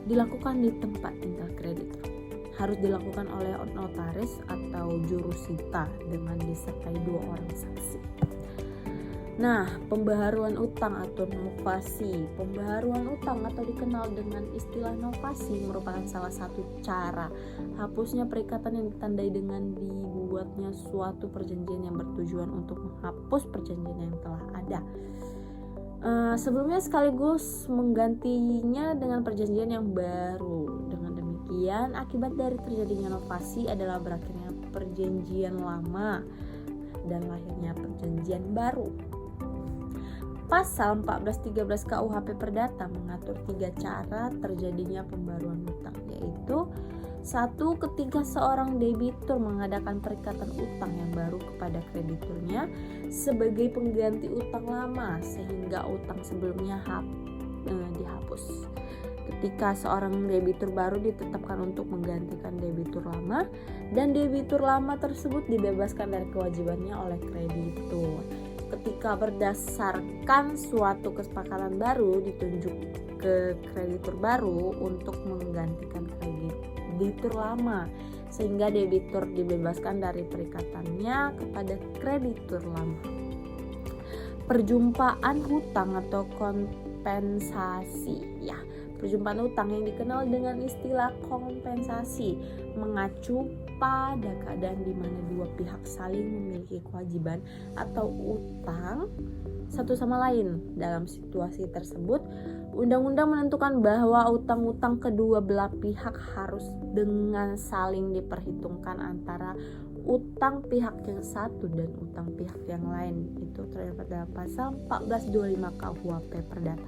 dilakukan di tempat tinggal kreditur. Harus dilakukan oleh notaris atau jurusita dengan disertai 2 orang saksi. Nah, pembaharuan utang atau novasi. Pembaharuan utang atau dikenal dengan istilah novasi merupakan salah satu cara hapusnya perikatan yang ditandai dengan dibuatnya suatu perjanjian yang bertujuan untuk menghapus perjanjian yang telah ada. Sebelumnya sekaligus menggantinya dengan perjanjian yang baru. Dengan demikian, akibat dari terjadinya novasi adalah berakhirnya perjanjian lama dan lahirnya perjanjian baru. Pasal 1413 KUHP Perdata mengatur 3 cara terjadinya pembaruan utang, yaitu 1. Ketika seorang debitur mengadakan perikatan utang yang baru kepada krediturnya sebagai pengganti utang lama sehingga utang sebelumnya dihapus. Ketika seorang debitur baru ditetapkan untuk menggantikan debitur lama dan debitur lama tersebut dibebaskan dari kewajibannya oleh kreditur. Ketika berdasarkan suatu kesepakatan baru ditunjuk ke kreditur baru untuk menggantikan kreditur lama sehingga debitur dibebaskan dari perikatannya kepada kreditur lama. Perjumpaan hutang atau kompensasi. Perjumpaan hutang yang dikenal dengan istilah kompensasi mengacu pada keadaan di mana dua pihak saling memiliki kewajiban atau utang satu sama lain. Dalam situasi tersebut, undang-undang menentukan bahwa utang-utang kedua belah pihak harus dengan saling diperhitungkan antara utang pihak yang satu dan utang pihak yang lain. Itu terdapat dalam pasal 1425 KUHP Perdata.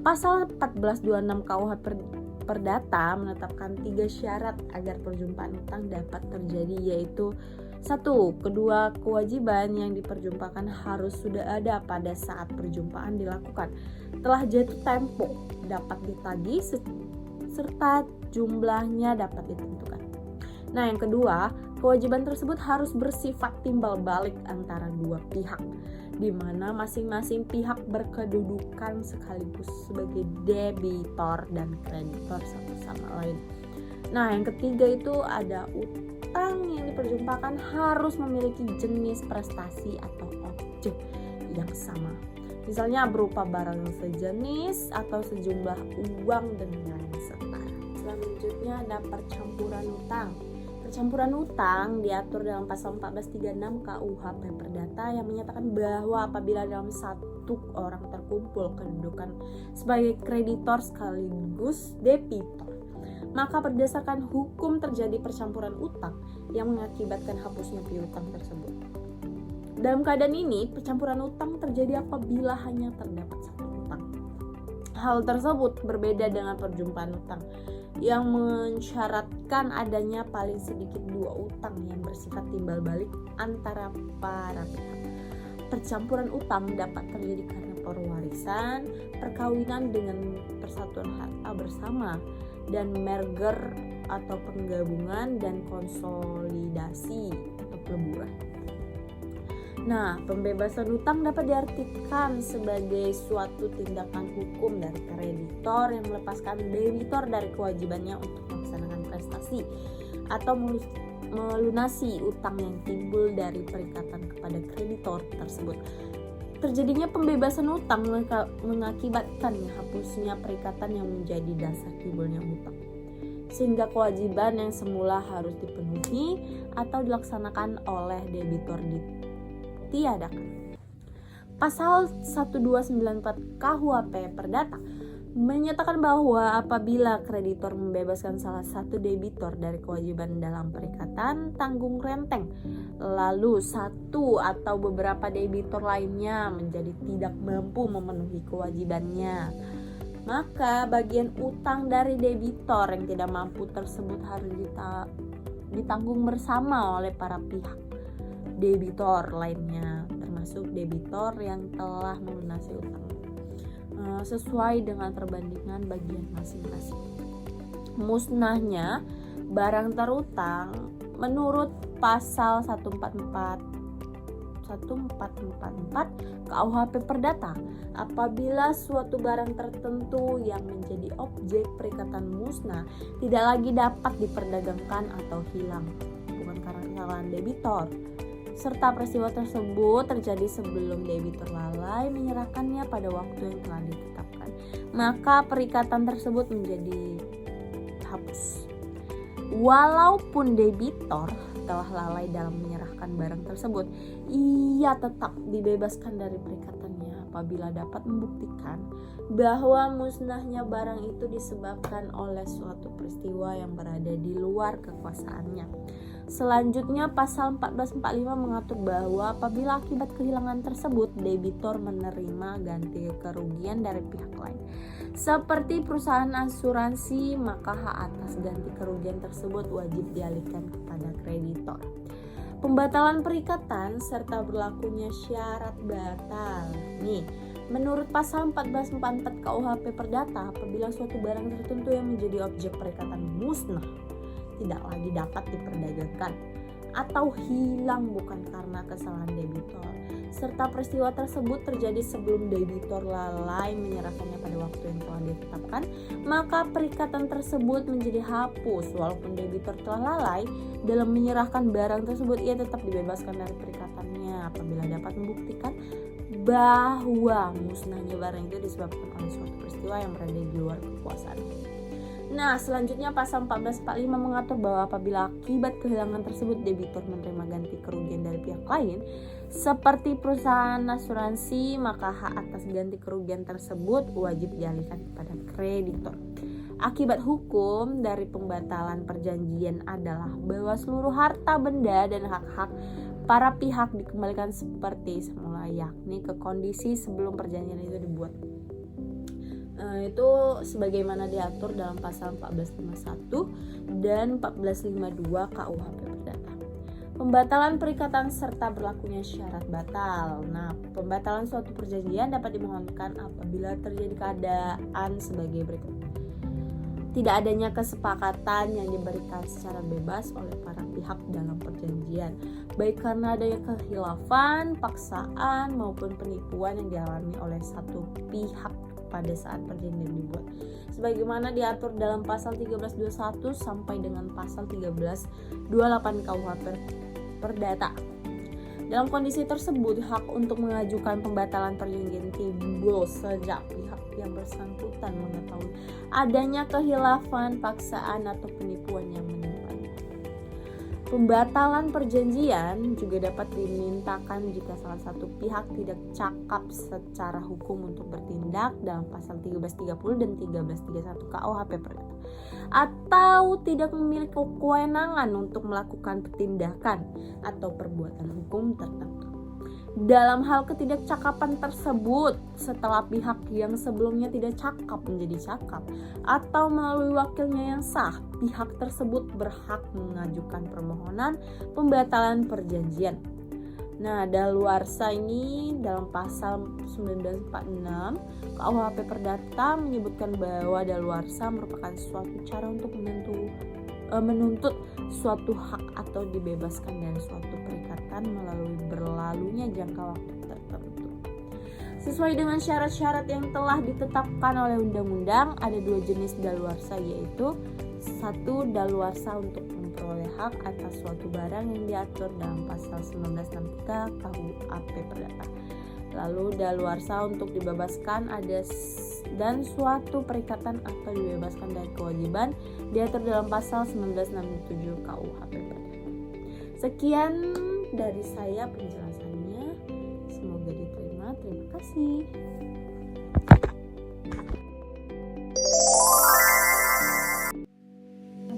Pasal 1426 KUHP Perdata menetapkan 3 syarat agar perjumpaan utang dapat terjadi, yaitu 1. Kedua kewajiban yang diperjumpakan harus sudah ada pada saat perjumpaan dilakukan, telah jatuh tempo, dapat ditagih serta jumlahnya dapat ditentukan. Nah, yang kedua, kewajiban tersebut harus bersifat timbal balik antara dua pihak, di mana masing-masing pihak berkedudukan sekaligus sebagai debitor dan kreditor satu sama lain. Nah, yang ketiga itu ada utang yang diperjumpakan harus memiliki jenis prestasi atau objek yang sama. Misalnya berupa barang yang sejenis atau sejumlah uang dengan setara. Selanjutnya ada percampuran utang. Percampuran utang diatur dalam pasal 1436 KUHP Perdata yang menyatakan bahwa apabila dalam satu orang terkumpul kedudukan sebagai kreditor sekaligus debitor, maka berdasarkan hukum terjadi percampuran utang yang mengakibatkan hapusnya piutang tersebut. Dalam keadaan ini, percampuran utang terjadi apabila hanya terdapat satu utang. Hal tersebut berbeda dengan perjumpaan utang yang mensyaratkan adanya paling sedikit 2 utang yang bersifat timbal balik antara para pihak. Percampuran utang dapat terjadi karena perwarisan, perkawinan dengan persatuan harta bersama, dan merger atau penggabungan dan konsolidasi atau peleburan. Nah, pembebasan utang dapat diartikan sebagai suatu tindakan hukum dari kreditor yang melepaskan debitor dari kewajibannya untuk melaksanakan prestasi atau melunasi utang yang timbul dari perikatan kepada kreditor tersebut. Terjadinya pembebasan utang mengakibatkan hapusnya perikatan yang menjadi dasar timbulnya utang, sehingga kewajiban yang semula harus dipenuhi atau dilaksanakan oleh debitor tiadakan. Pasal 1294 KUHP Perdata menyatakan bahwa apabila kreditor membebaskan salah satu debitor dari kewajiban dalam perikatan tanggung renteng, lalu satu atau beberapa debitor lainnya menjadi tidak mampu memenuhi kewajibannya, maka bagian utang dari debitor yang tidak mampu tersebut harus ditanggung bersama oleh para pihak debitor lainnya, termasuk debitor yang telah melunasi utang, sesuai dengan perbandingan bagian masing-masing. Musnahnya barang terutang menurut pasal 1444 KUHP Perdata, apabila suatu barang tertentu yang menjadi objek perikatan musnah tidak lagi dapat diperdagangkan atau hilang, bukan karena kesalahan debitor, serta peristiwa tersebut terjadi sebelum debitur lalai menyerahkannya pada waktu yang telah ditetapkan, maka perikatan tersebut menjadi hapus. Walaupun debitor telah lalai dalam menyerahkan barang tersebut, ia tetap dibebaskan dari perikatannya apabila dapat membuktikan bahwa musnahnya barang itu disebabkan oleh suatu peristiwa yang berada di luar kekuasaannya. Selanjutnya, pasal 1445 mengatur bahwa apabila akibat kehilangan tersebut debitor menerima ganti kerugian dari pihak lain, seperti perusahaan asuransi, maka hak atas ganti kerugian tersebut wajib dialihkan kepada kreditor. Pembatalan perikatan serta berlakunya syarat batal. Menurut pasal 1444 KUHP Perdata, apabila suatu barang tertentu yang menjadi objek perikatan musnah tidak lagi dapat diperdagangkan atau hilang bukan karena kesalahan debitor, serta peristiwa tersebut terjadi sebelum debitor lalai menyerahkannya pada waktu yang telah ditetapkan, maka perikatan tersebut menjadi hapus. Walaupun debitor telah lalai dalam menyerahkan barang tersebut, ia tetap dibebaskan dari perikatannya apabila dapat membuktikan bahwa musnahnya barang itu disebabkan oleh suatu peristiwa yang berada di luar kekuasaan. Nah, selanjutnya pasal 1445 mengatur bahwa apabila akibat kehilangan tersebut debitor menerima ganti kerugian dari pihak lain seperti perusahaan asuransi, maka hak atas ganti kerugian tersebut wajib dialihkan kepada kreditor. Akibat hukum dari pembatalan perjanjian adalah bahwa seluruh harta benda dan hak-hak para pihak dikembalikan seperti semula, yakni ke kondisi sebelum perjanjian itu dibuat. Itu sebagaimana diatur dalam pasal 1451 dan 1452 KUHP Perdata. Pembatalan perikatan serta berlakunya syarat batal. Nah, pembatalan suatu perjanjian dapat dimohonkan apabila terjadi keadaan sebagai berikut. Tidak adanya kesepakatan yang diberikan secara bebas oleh para pihak dalam perjanjian, baik karena adanya kekhilafan, paksaan, maupun penipuan yang dialami oleh satu pihak pada saat perjanjian dibuat, sebagaimana diatur dalam pasal 1321 sampai dengan pasal 1328 KUHP Perdata. Dalam kondisi tersebut, hak untuk mengajukan pembatalan perjanjian timbul sejak pihak yang bersangkutan mengetahui adanya kekhilafan, paksaan, atau penipuan yang menimpanya. Pembatalan perjanjian juga dapat dimintakan jika salah satu pihak tidak cakap secara hukum untuk bertindak dalam pasal 1330 dan 1331 KUHP Perdata, atau tidak memiliki kewenangan untuk melakukan tindakan atau perbuatan hukum tertentu. Dalam hal ketidakcakapan tersebut, setelah pihak yang sebelumnya tidak cakap menjadi cakap atau melalui wakilnya yang sah, pihak tersebut berhak mengajukan permohonan pembatalan perjanjian. Nah, daluarsa ini dalam pasal 1946 KUHP Perdata menyebutkan bahwa daluarsa merupakan suatu cara untuk menuntut suatu hak atau dibebaskan dari suatu perikatan melalui berlalunya jangka waktu tertentu. Sesuai dengan syarat-syarat yang telah ditetapkan oleh undang-undang, ada dua jenis daluarsa, yaitu satu, daluarsa untuk memperoleh hak atas suatu barang yang diatur dalam pasal 1963 KUHP Perdata. Lalu daluarsa untuk dibebaskan dan suatu perikatan atau dibebaskan dari kewajiban diatur dalam pasal 1967 KUHP Perdata. Sekian dari saya penjelasannya, semoga diterima. Terima kasih.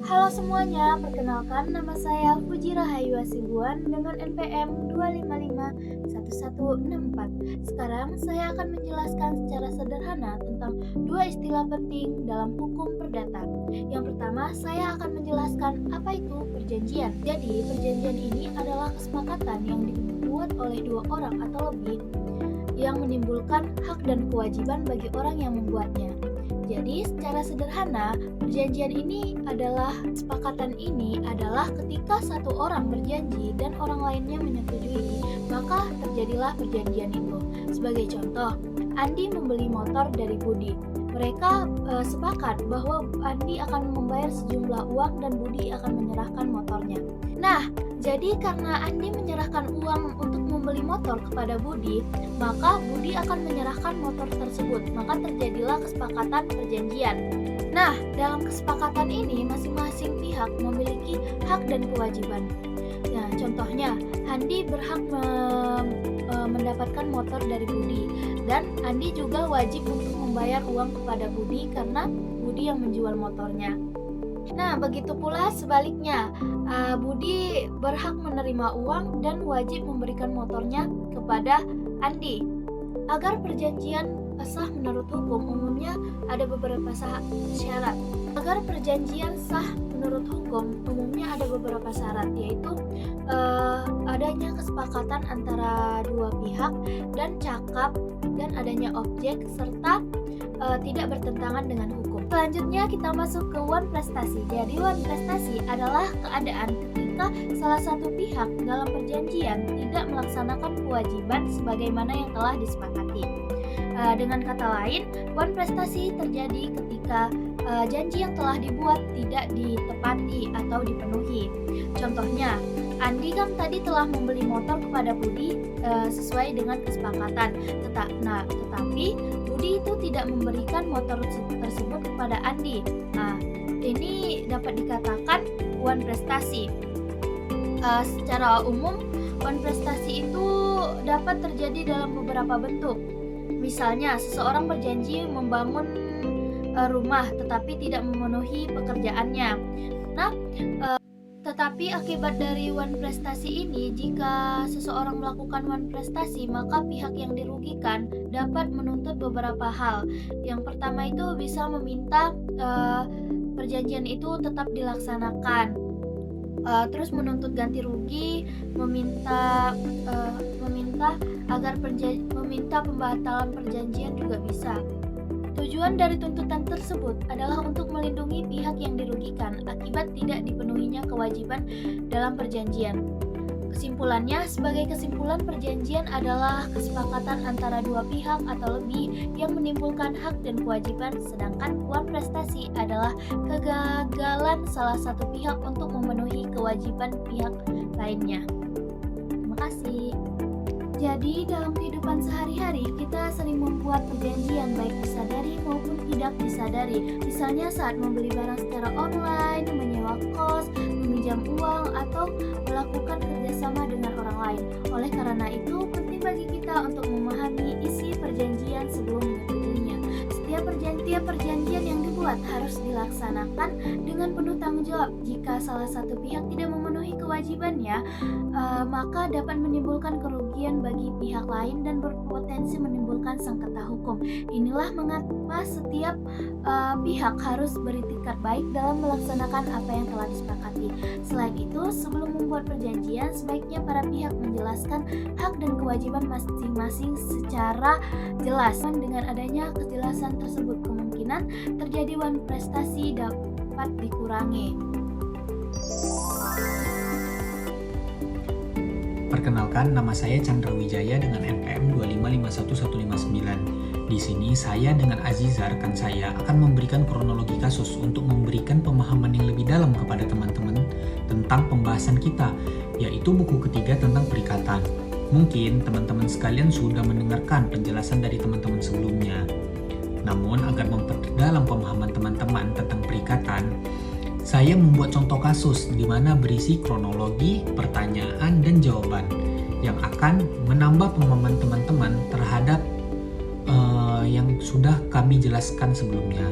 Halo semuanya, perkenalkan nama saya Puji Rahayu Hasibuan dengan NPM 2551164. Sekarang saya akan menjelaskan secara sederhana tentang dua istilah penting dalam hukum perdata. Yang pertama, saya akan menjelaskan apa itu perjanjian. Jadi, perjanjian ini adalah kesepakatan yang dibuat oleh dua orang atau lebih yang menimbulkan hak dan kewajiban bagi orang yang membuatnya. Jadi secara sederhana, perjanjian ini adalah ketika satu orang berjanji dan orang lainnya menyetujui, maka terjadilah perjanjian itu. Sebagai contoh, Andi membeli motor dari Budi. Mereka sepakat bahwa Andi akan membayar sejumlah uang dan Budi akan menyerahkan motornya. Nah, Jadi karena Andi menyerahkan uang untuk membeli motor kepada Budi, maka Budi akan menyerahkan motor tersebut. Maka terjadilah kesepakatan perjanjian. Nah, dalam kesepakatan ini masing-masing pihak memiliki hak dan kewajiban. Nah, contohnya Andi berhak mendapatkan motor dari Budi, dan Andi juga wajib untuk membayar uang kepada Budi karena Budi yang menjual motornya. Nah, begitu pula sebaliknya, Budi berhak menerima uang dan wajib memberikan motornya kepada Andi. Agar perjanjian sah menurut hukum, umumnya ada beberapa syarat. Agar perjanjian sah menurut hukum, umumnya ada beberapa syarat, yaitu adanya kesepakatan antara dua pihak dan cakap, dan adanya objek, serta tidak bertentangan dengan hukum. Selanjutnya kita masuk ke wan prestasi. Jadi wan prestasi adalah keadaan ketika salah satu pihak dalam perjanjian tidak melaksanakan kewajiban sebagaimana yang telah disepakati. Dengan kata lain, wan prestasi terjadi ketika janji yang telah dibuat tidak ditepati atau dipenuhi. Contohnya, Andi kan tadi telah membeli motor kepada Budi sesuai dengan kesepakatan. Tetapi Budi itu tidak memberikan motor tersebut kepada Andi. Nah, ini dapat dikatakan wan prestasi. Secara umum, wan prestasi itu dapat terjadi dalam beberapa bentuk. Misalnya, seseorang berjanji membangun rumah tetapi tidak memenuhi pekerjaannya. Nah, tetapi akibat dari wan prestasi ini, jika seseorang melakukan wan prestasi, maka pihak yang dirugikan dapat menuntut beberapa hal. Yang pertama itu bisa meminta perjanjian itu tetap dilaksanakan, terus menuntut ganti rugi, meminta pembatalan perjanjian juga bisa. Tujuan dari tuntutan tersebut adalah untuk melindungi pihak yang dirugikan akibat tidak dipenuhinya kewajiban dalam perjanjian. Kesimpulannya, sebagai kesimpulan, perjanjian adalah kesepakatan antara dua pihak atau lebih yang menimbulkan hak dan kewajiban, sedangkan wan prestasi adalah kegagalan salah satu pihak untuk memenuhi kewajiban pihak lainnya. Terima kasih. Jadi dalam kehidupan sehari-hari kita sering membuat perjanjian baik disadari maupun tidak disadari. Misalnya saat membeli barang secara online, menyewa kos, meminjam uang, atau melakukan kerjasama dengan orang lain. Oleh karena itu penting bagi kita untuk memahami isi perjanjian sebelum menyetujui. Setiap perjanjian yang dibuat harus dilaksanakan dengan penuh tanggung jawab. Jika salah satu pihak tidak memenuhi kewajibannya, maka dapat menimbulkan kerugian bagi pihak lain dan berpotensi menimbulkan sengketa hukum. Inilah mengapa setiap pihak harus beritikat baik dalam melaksanakan apa yang telah disepakati. Selain itu, sebelum membuat perjanjian, sebaiknya para pihak menjelaskan hak dan kewajiban masing-masing secara jelas. Dengan adanya kejelasan tersebut, kemungkinan terjadi wan prestasi dapat dikurangi. Perkenalkan, nama saya Chandra Wijaya dengan NPM 2551159. Di sini saya dengan Aziza rekan saya akan memberikan kronologi kasus untuk memberikan pemahaman yang lebih dalam kepada teman-teman tentang pembahasan kita, yaitu buku ketiga tentang perikatan. Mungkin teman-teman sekalian sudah mendengarkan penjelasan dari teman-teman sebelumnya. Namun agar memperdalam pemahaman teman-teman tentang perikatan, saya membuat contoh kasus di mana berisi kronologi, pertanyaan, dan jawaban yang akan menambah pemahaman teman-teman terhadap yang sudah kami jelaskan sebelumnya.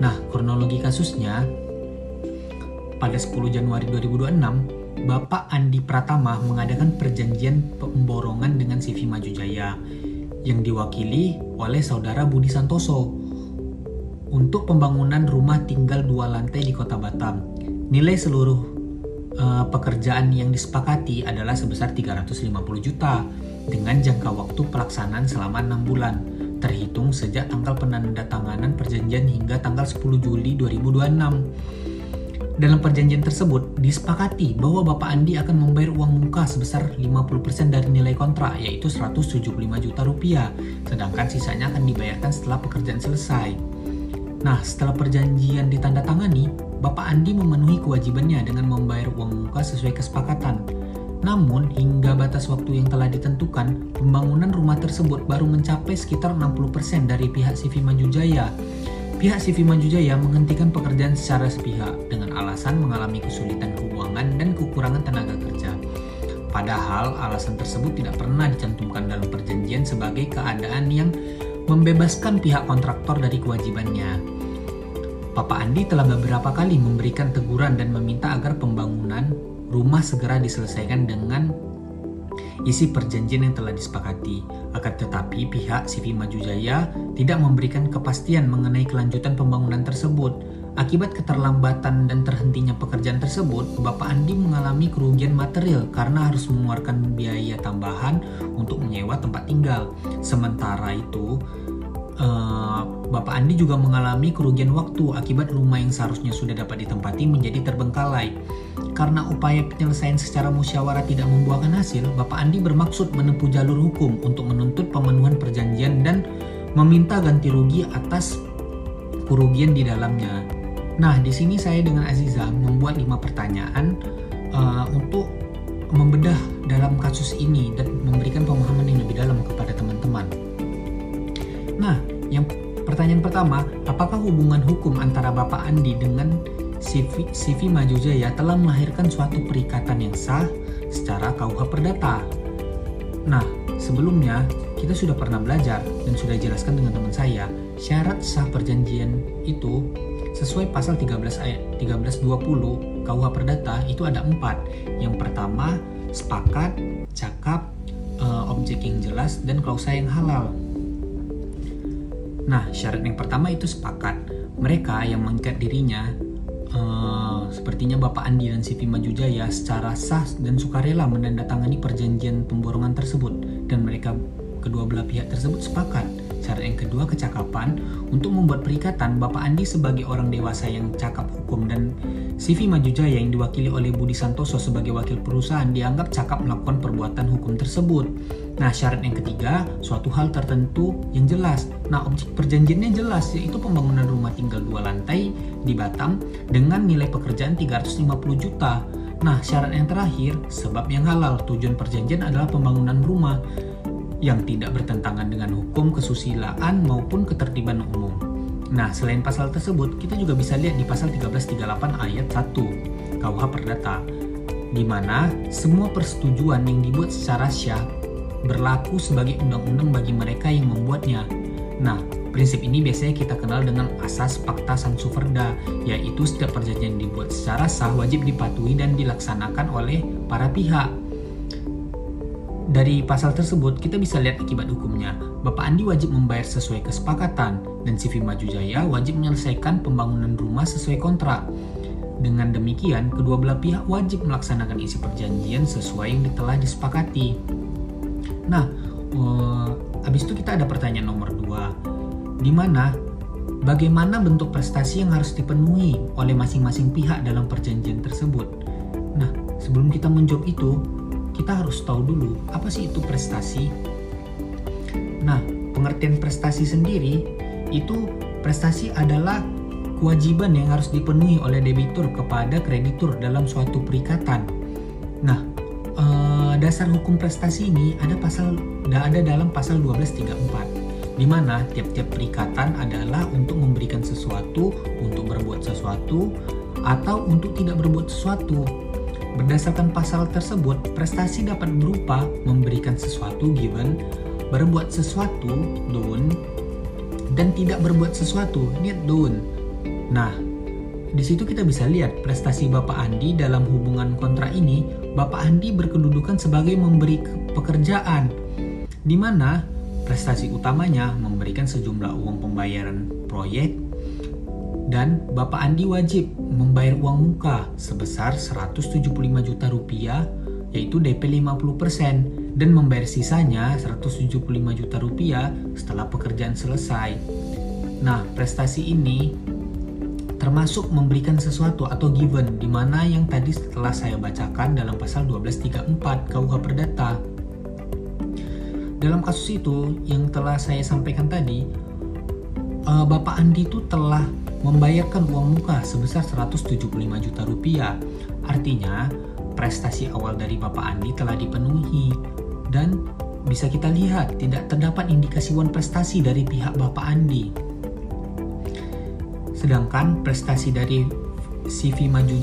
Nah, kronologi kasusnya, pada 10 Januari 2026, Bapak Andi Pratama mengadakan perjanjian pemborongan dengan CV Maju Jaya yang diwakili oleh Saudara Budi Santoso untuk pembangunan rumah tinggal 2 lantai di Kota Batam. Nilai seluruh pekerjaan yang disepakati adalah sebesar 350 juta dengan jangka waktu pelaksanaan selama 6 bulan, terhitung sejak tanggal penandatanganan perjanjian hingga tanggal 10 Juli 2026. Dalam perjanjian tersebut disepakati bahwa Bapak Andi akan membayar uang muka sebesar 50% dari nilai kontrak, yaitu 175 juta rupiah, sedangkan sisanya akan dibayarkan setelah pekerjaan selesai. Nah, setelah perjanjian ditandatangani, Bapak Andi memenuhi kewajibannya dengan membayar uang muka sesuai kesepakatan. Namun, hingga batas waktu yang telah ditentukan, pembangunan rumah tersebut baru mencapai sekitar 60% dari pihak CV Maju Jaya. Pihak CV Maju Jaya menghentikan pekerjaan secara sepihak dengan alasan mengalami kesulitan keuangan dan kekurangan tenaga kerja. Padahal alasan tersebut tidak pernah dicantumkan dalam perjanjian sebagai keadaan yang membebaskan pihak kontraktor dari kewajibannya. Bapak Andi telah beberapa kali memberikan teguran dan meminta agar pembangunan rumah segera diselesaikan dengan isi perjanjian yang telah disepakati. Akan tetapi pihak CV Maju Jaya tidak memberikan kepastian mengenai kelanjutan pembangunan tersebut. Akibat keterlambatan dan terhentinya pekerjaan tersebut, Bapak Andi mengalami kerugian material karena harus mengeluarkan biaya tambahan untuk menyewa tempat tinggal. Sementara itu, Bapak Andi juga mengalami kerugian waktu akibat rumah yang seharusnya sudah dapat ditempati menjadi terbengkalai. Karena upaya penyelesaian secara musyawarah tidak membuahkan hasil, Bapak Andi bermaksud menempuh jalur hukum untuk menuntut pemenuhan perjanjian dan meminta ganti rugi atas kerugian di dalamnya. Nah, di sini saya dengan Aziza membuat 5 pertanyaan untuk membedah dalam kasus ini dan memberikan pemahaman yang lebih dalam kepada teman-teman. Nah, yang pertanyaan pertama, apakah hubungan hukum antara Bapak Andi dengan CV Maju Jaya telah melahirkan suatu perikatan yang sah secara KUH Perdata? Nah, sebelumnya kita sudah pernah belajar dan sudah jelaskan dengan teman saya, syarat sah perjanjian itu sesuai pasal 13 ayat 1320 KUH Perdata itu ada 4. Yang pertama, sepakat, cakap, objek yang jelas, dan klausa yang halal. Nah, syarat yang pertama itu sepakat. Mereka yang mengikat dirinya sepertinya Bapak Andi dan CV Maju Jaya secara sah dan sukarela menandatangani perjanjian pemborongan tersebut, dan mereka kedua belah pihak tersebut sepakat. Syarat yang kedua, kecakapan. Untuk membuat perikatan, Bapak Andi sebagai orang dewasa yang cakap hukum dan CV Maju Jaya yang diwakili oleh Budi Santoso sebagai wakil perusahaan dianggap cakap melakukan perbuatan hukum tersebut. Nah, syarat yang ketiga, suatu hal tertentu yang jelas. Nah, objek perjanjiannya jelas, yaitu pembangunan rumah tinggal 2 lantai di Batam dengan nilai pekerjaan 350 juta. Nah, syarat yang terakhir, sebab yang halal. Tujuan perjanjian adalah pembangunan rumah yang tidak bertentangan dengan hukum kesusilaan maupun ketertiban umum. Nah, selain pasal tersebut, kita juga bisa lihat di pasal 1338 ayat 1 KUH Perdata, di mana semua persetujuan yang dibuat secara syah berlaku sebagai undang-undang bagi mereka yang membuatnya. Nah, prinsip ini biasanya kita kenal dengan asas Pacta Sansuverda, yaitu setiap perjanjian yang dibuat secara sah wajib dipatuhi dan dilaksanakan oleh para pihak. Dari pasal tersebut, kita bisa lihat akibat hukumnya. Bapak Andi wajib membayar sesuai kesepakatan, dan CV Maju Jaya wajib menyelesaikan pembangunan rumah sesuai kontrak. Dengan demikian, kedua belah pihak wajib melaksanakan isi perjanjian sesuai yang telah disepakati. Nah, habis itu kita ada pertanyaan nomor 2, di mana bagaimana bentuk prestasi yang harus dipenuhi oleh masing-masing pihak dalam perjanjian tersebut. Nah, sebelum kita menjawab itu, kita harus tahu dulu apa sih itu prestasi. Nah, pengertian prestasi sendiri itu, prestasi adalah kewajiban yang harus dipenuhi oleh debitur kepada kreditur dalam suatu perikatan. Nah, dasar hukum prestasi ini ada dalam pasal 1234, di mana tiap-tiap perikatan adalah untuk memberikan sesuatu, untuk berbuat sesuatu, atau untuk tidak berbuat sesuatu. Berdasarkan pasal tersebut, prestasi dapat berupa memberikan sesuatu, given, berbuat sesuatu, done, dan tidak berbuat sesuatu, not done. Nah, di situ kita bisa lihat prestasi Bapak Andi dalam hubungan kontrak ini. Bapak Andi berkedudukan sebagai memberi pekerjaan, di mana prestasi utamanya memberikan sejumlah uang pembayaran proyek, dan Bapak Andi wajib membayar uang muka sebesar 175 juta rupiah, yaitu DP 50%, dan membayar sisanya 175 juta rupiah setelah pekerjaan selesai. Nah, prestasi ini termasuk memberikan sesuatu atau given, di mana yang tadi setelah saya bacakan dalam pasal 1234 KUH Perdata. Dalam kasus itu yang telah saya sampaikan tadi, Bapak Andi itu telah membayarkan uang muka sebesar 175 juta rupiah. Artinya prestasi awal dari Bapak Andi telah dipenuhi dan bisa kita lihat tidak terdapat indikasi wan prestasi dari pihak Bapak Andi. Sedangkan prestasi dari CV Maju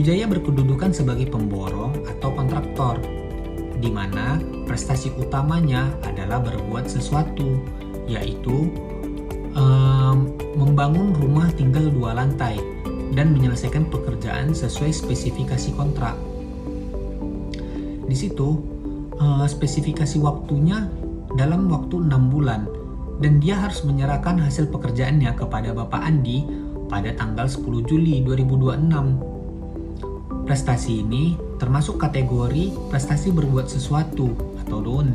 Jaya berkedudukan sebagai pemborong atau kontraktor, di mana prestasi utamanya adalah berbuat sesuatu, yaitu membangun rumah tinggal 2 lantai dan menyelesaikan pekerjaan sesuai spesifikasi kontrak. Di situ spesifikasi waktunya dalam waktu 6 bulan dan dia harus menyerahkan hasil pekerjaannya kepada Bapak Andi pada tanggal 10 Juli 2026. Prestasi ini termasuk kategori prestasi berbuat sesuatu atau DON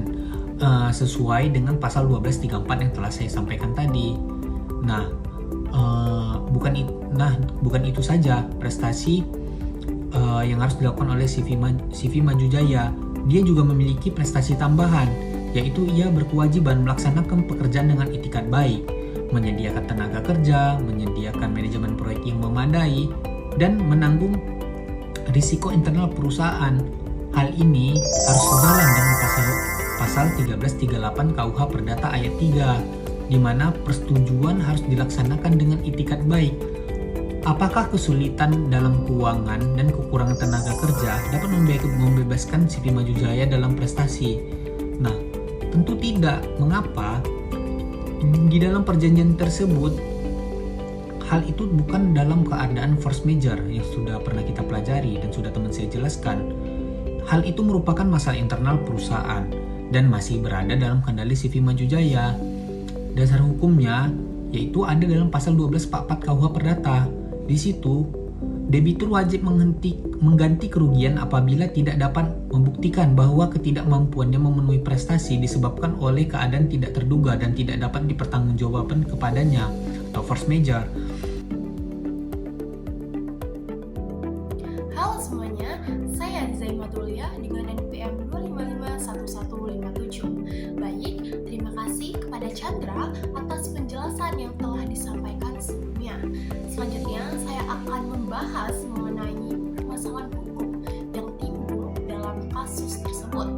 sesuai dengan pasal 1234 yang telah saya sampaikan tadi. Bukan itu saja prestasi yang harus dilakukan oleh CV Maju Jaya. Dia juga memiliki prestasi tambahan, yaitu ia berkewajiban melaksanakan pekerjaan dengan itikat baik, menyediakan tenaga kerja, menyediakan manajemen proyek yang memadai, dan menanggung risiko internal perusahaan. Hal ini harus sejalan dengan pasal 1338 KUH Perdata ayat 3, di mana persetujuan harus dilaksanakan dengan itikat baik. Apakah kesulitan dalam keuangan dan kekurangan tenaga kerja dapat membebaskan CV Maju Jaya dalam prestasi? Nah, tentu tidak. Mengapa? Di dalam perjanjian tersebut, hal itu bukan dalam keadaan force majeure yang sudah pernah kita pelajari dan sudah teman saya jelaskan. Hal itu merupakan masalah internal perusahaan dan masih berada dalam kendali CV Maju Jaya. Dasar hukumnya yaitu ada dalam pasal 1244 KUH Perdata. Di situ, debitur wajib mengganti kerugian apabila tidak dapat membuktikan bahwa ketidakmampuannya memenuhi prestasi disebabkan oleh keadaan tidak terduga dan tidak dapat dipertanggungjawabkan kepadanya atau force majeure. Halo semuanya, saya Zaimatulia dengan NPM 2551157. Baik, terima kasih kepada Chandra atas penjelasan yang telah disampaikan sebelumnya. Selanjutnya, saya akan membahas mengenai permasalahan hukum yang timbul dalam kasus tersebut,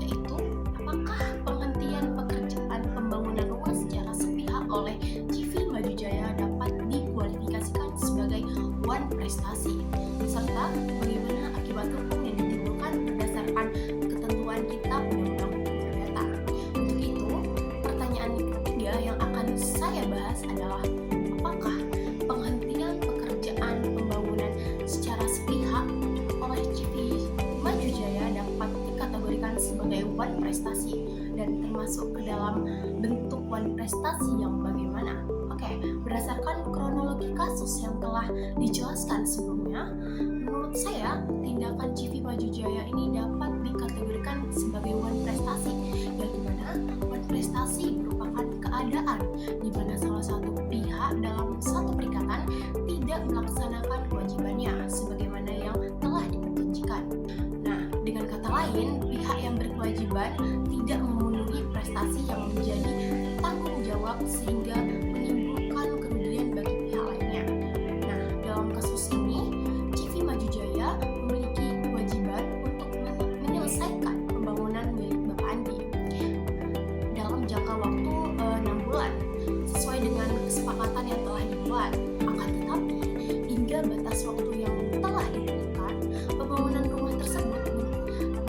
yaitu apakah penghentian pekerjaan pembangunan rumah secara sepihak oleh CV Maju Jaya dapat dikualifikasikan sebagai wan prestasi, serta bagaimana akibat hukum yang ditimbulkan berdasarkan ketentuan Kitab Undang-Undang Hukum Perdata. Untuk itu, pertanyaan ketiga yang akan saya bahas adalah apakah penghentian pekerjaan pembangunan secara sepihak oleh CV Maju Jaya dapat dikategorikan sebagai wan prestasi dan termasuk ke dalam bentuk wan prestasi yang bagaimana? Oke, berdasarkan kronologi kasus yang telah dijelaskan sebelumnya, menurut saya tindakan CV Maju Jaya ini dapat dikategorikan sebagai wan prestasi, yang dimana wan prestasi merupakan keadaan di mana salah satu pihak dalam satu perikatan tidak melaksanakan kewajibannya sebagaimana yang telah diperjanjikan. Nah, dengan kata lain, pihak yang berkewajiban tidak memenuhi prestasi yang menjadi tanggung jawab sehingga menimbulkan kerugian bagi pihak lainnya. Nah, dalam kasus ini, CV Maju Jaya memiliki kewajiban untuk menyelesaikan pembangunan milik Bapak Andi dalam jangka waktu 6 bulan sesuai dengan kesepakatan yang telah dibuat. Akan tetapi, hingga batas waktu yang telah ditentukan, pembangunan rumah tersebut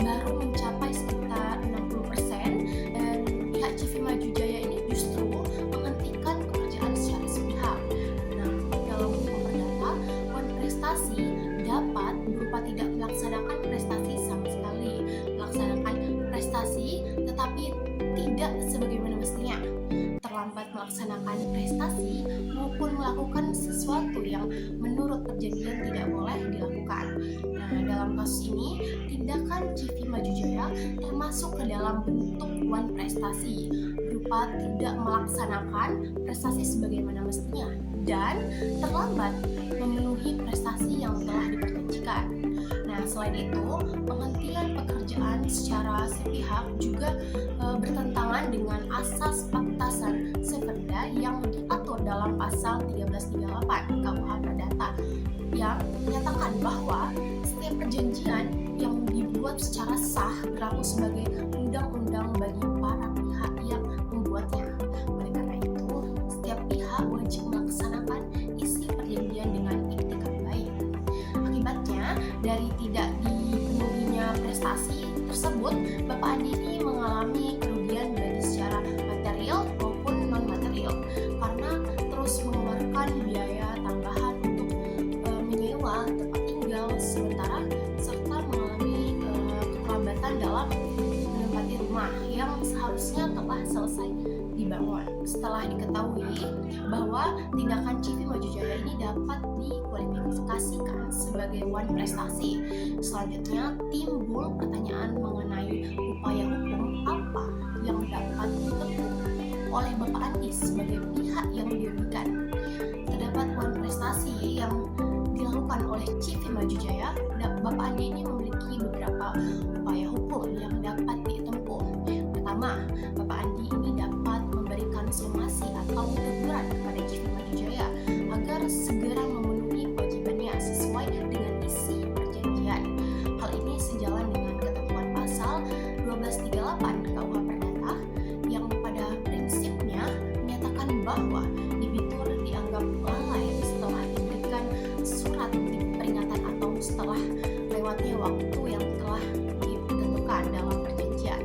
baru mencapai sekitar 60% dan pihak CV Maju Jaya ini justru menghentikan pekerjaan secara sepihak. Nah, dalam hukum perdata, wan prestasi dapat berupa tidak melaksanakan prestasi sama sekali, melaksanakan prestasi tetapi tidak sebagaimana mestinya, terlambat melaksanakan prestasi maupun melakukan sesuatu yang menurut perjanjian tidak boleh dilakukan. Nah, dalam kasus ini, tindakan CV Maju Jaya termasuk ke dalam bentuk wan prestasi berupa tidak melaksanakan prestasi sebagaimana mestinya dan terlambat memenuhi prestasi yang telah diperjanjikan. Nah, Selain itu, penghentian pekerjaan secara sepihak juga bertentangan dengan asas paktasan seperda yang diatur dalam pasal 1338 KUH Perdata yang menyatakan bahwa setiap perjanjian yang dibuat secara sah berlaku sebagai undang-undang bagi para pihak yang membuatnya. Oleh karena itu, setiap pihak wajib melaksanakan isi perjanjian dengan iktikad baik. Akibatnya, dari tidak dipenuhinya prestasi tersebut, Bapak Andi ini mengalami kerugian baik secara material maupun non-material karena terus mengeluarkan biaya tambahan untuk menyewa tempat tinggal sementara serta mengalami keterlambatan dalam menempati rumah yang seharusnya telah selesai dibangun. Setelah diketahui bahwa tindakan CV Maju Jaya ini dapat dikualifikasikan sebagai one prestasi, selanjutnya timbul pertanyaan mengenai upaya hukum apa yang dapat ditempuh oleh Bapak Andi sebagai pihak yang dirugikan. Terdapat one prestasi yang dilakukan oleh CV Maju Jaya. Bapak Andi ini memiliki beberapa upaya hukum yang dapat ditempuh. Pertama, Bapak Andi ini dapat memberikan somasi atau teguran kepada CV Maju Jaya agar segera memenuhi kewajibannya sesuai dengan isi perjanjian. Hal ini sejalan dengan ketentuan pasal 1238 KUH Perdata yang pada prinsipnya menyatakan bahwa debitur dianggap lalai setelah diberikan surat peringatan atau setelah lewatnya waktu yang telah ditentukan dalam perjanjian.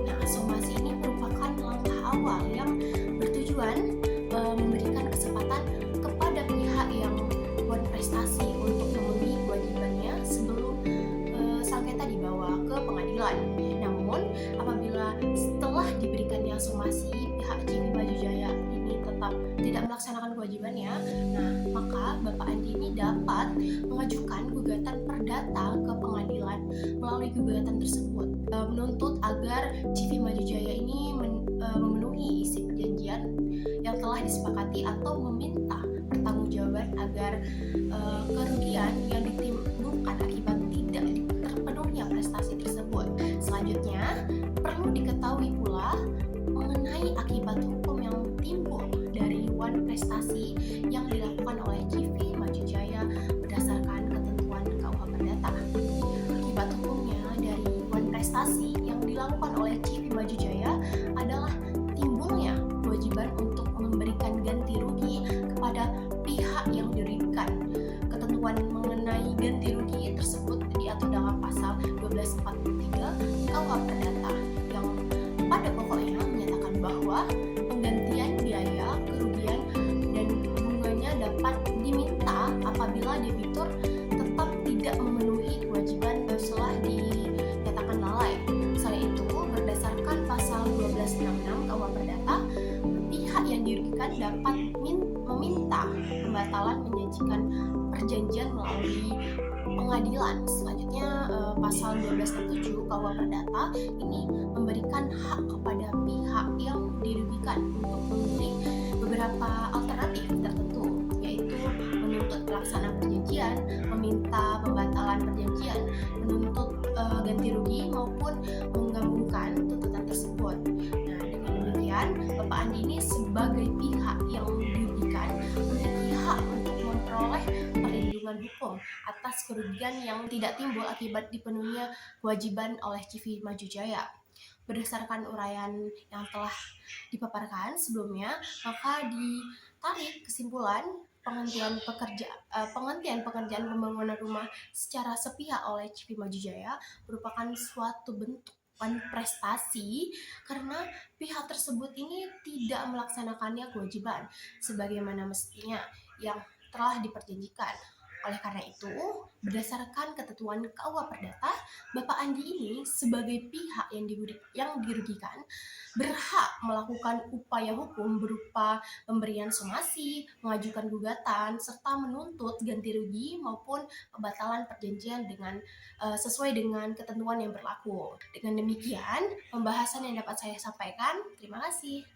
Nah, somasi ini merupakan langkah awal yang bertujuan memberikan kesempatan kepada pihak yang buat prestasi untuk memenuhi kewajibannya sebelum sengketa dibawa ke pengadilan. Namun, apabila setelah diberikannya somasi pihak CV Maju Jaya ini tetap tidak melaksanakan kewajibannya, nah maka Bapak Andi ini dapat mengajukan gugatan perdata ke pengadilan. Melalui gugatan tersebut menuntut agar CV Maju Jaya ini memenuhi isi perjanjian yang telah disepakati atau meminta pertanggungjawaban agar kerugian yang ditimbulkan akibat tidak terpenuhnya prestasi tersebut. Selanjutnya, perlu diketahui pula mengenai akibat hukum yang timbul dari one prestasi yang dilakukan oleh CV Maju Jaya berdasarkan ketentuan KUH Perdata. Akibat hukumnya dari one prestasi yang dilakukan oleh CV Maju Jaya adalah timbulnya kewajiban untuk memberikan ganti rugi kepada pihak yang dirugikan. Ketentuan mengenai ganti rugi tersebut diatur dalam pasal 1243 KUH Perdata yang pada pokoknya menyatakan bahwa penggantian biaya, kerugian, dan bunganya dapat diminta apabila debitur tetap tidak memenuhi kewajiban setelah dinyatakan lalai. Selain itu, berdasarkan pasal 1266 KUH Perdata, pihak yang dirugikan dapat meminta pembatalan menyajikan perjanjian melalui pengadilan. Selanjutnya, pasal 1267 KUH Perdata ini memberikan hak kepada pihak yang dirugikan untuk memilih beberapa alternatif tertentu, yaitu menuntut pelaksanaan perjanjian, meminta pembatalan perjanjian, menuntut ganti rugi maupun menggabungkan tuntutan tersebut. Nah, dengan demikian, Bapak Andi ini sebagai pihak yang dirugikan memiliki hak untuk memperoleh perlindungan hukum atas kerugian yang tidak timbul akibat dipenuhinya kewajiban oleh CV Maju Jaya. Berdasarkan uraian yang telah dipaparkan sebelumnya, maka ditarik kesimpulan penghentian pekerjaan pembangunan rumah secara sepihak oleh CV Maju Jaya merupakan suatu bentuk prestasi karena pihak tersebut ini tidak melaksanakannya kewajiban sebagaimana mestinya yang telah diperjanjikan. Oleh karena itu, berdasarkan ketentuan KUH Perdata, Bapak Andi ini sebagai pihak yang dirugikan berhak melakukan upaya hukum berupa pemberian somasi, mengajukan gugatan, serta menuntut ganti rugi maupun pembatalan perjanjian dengan sesuai dengan ketentuan yang berlaku. Dengan demikian, pembahasan yang dapat saya sampaikan. Terima kasih.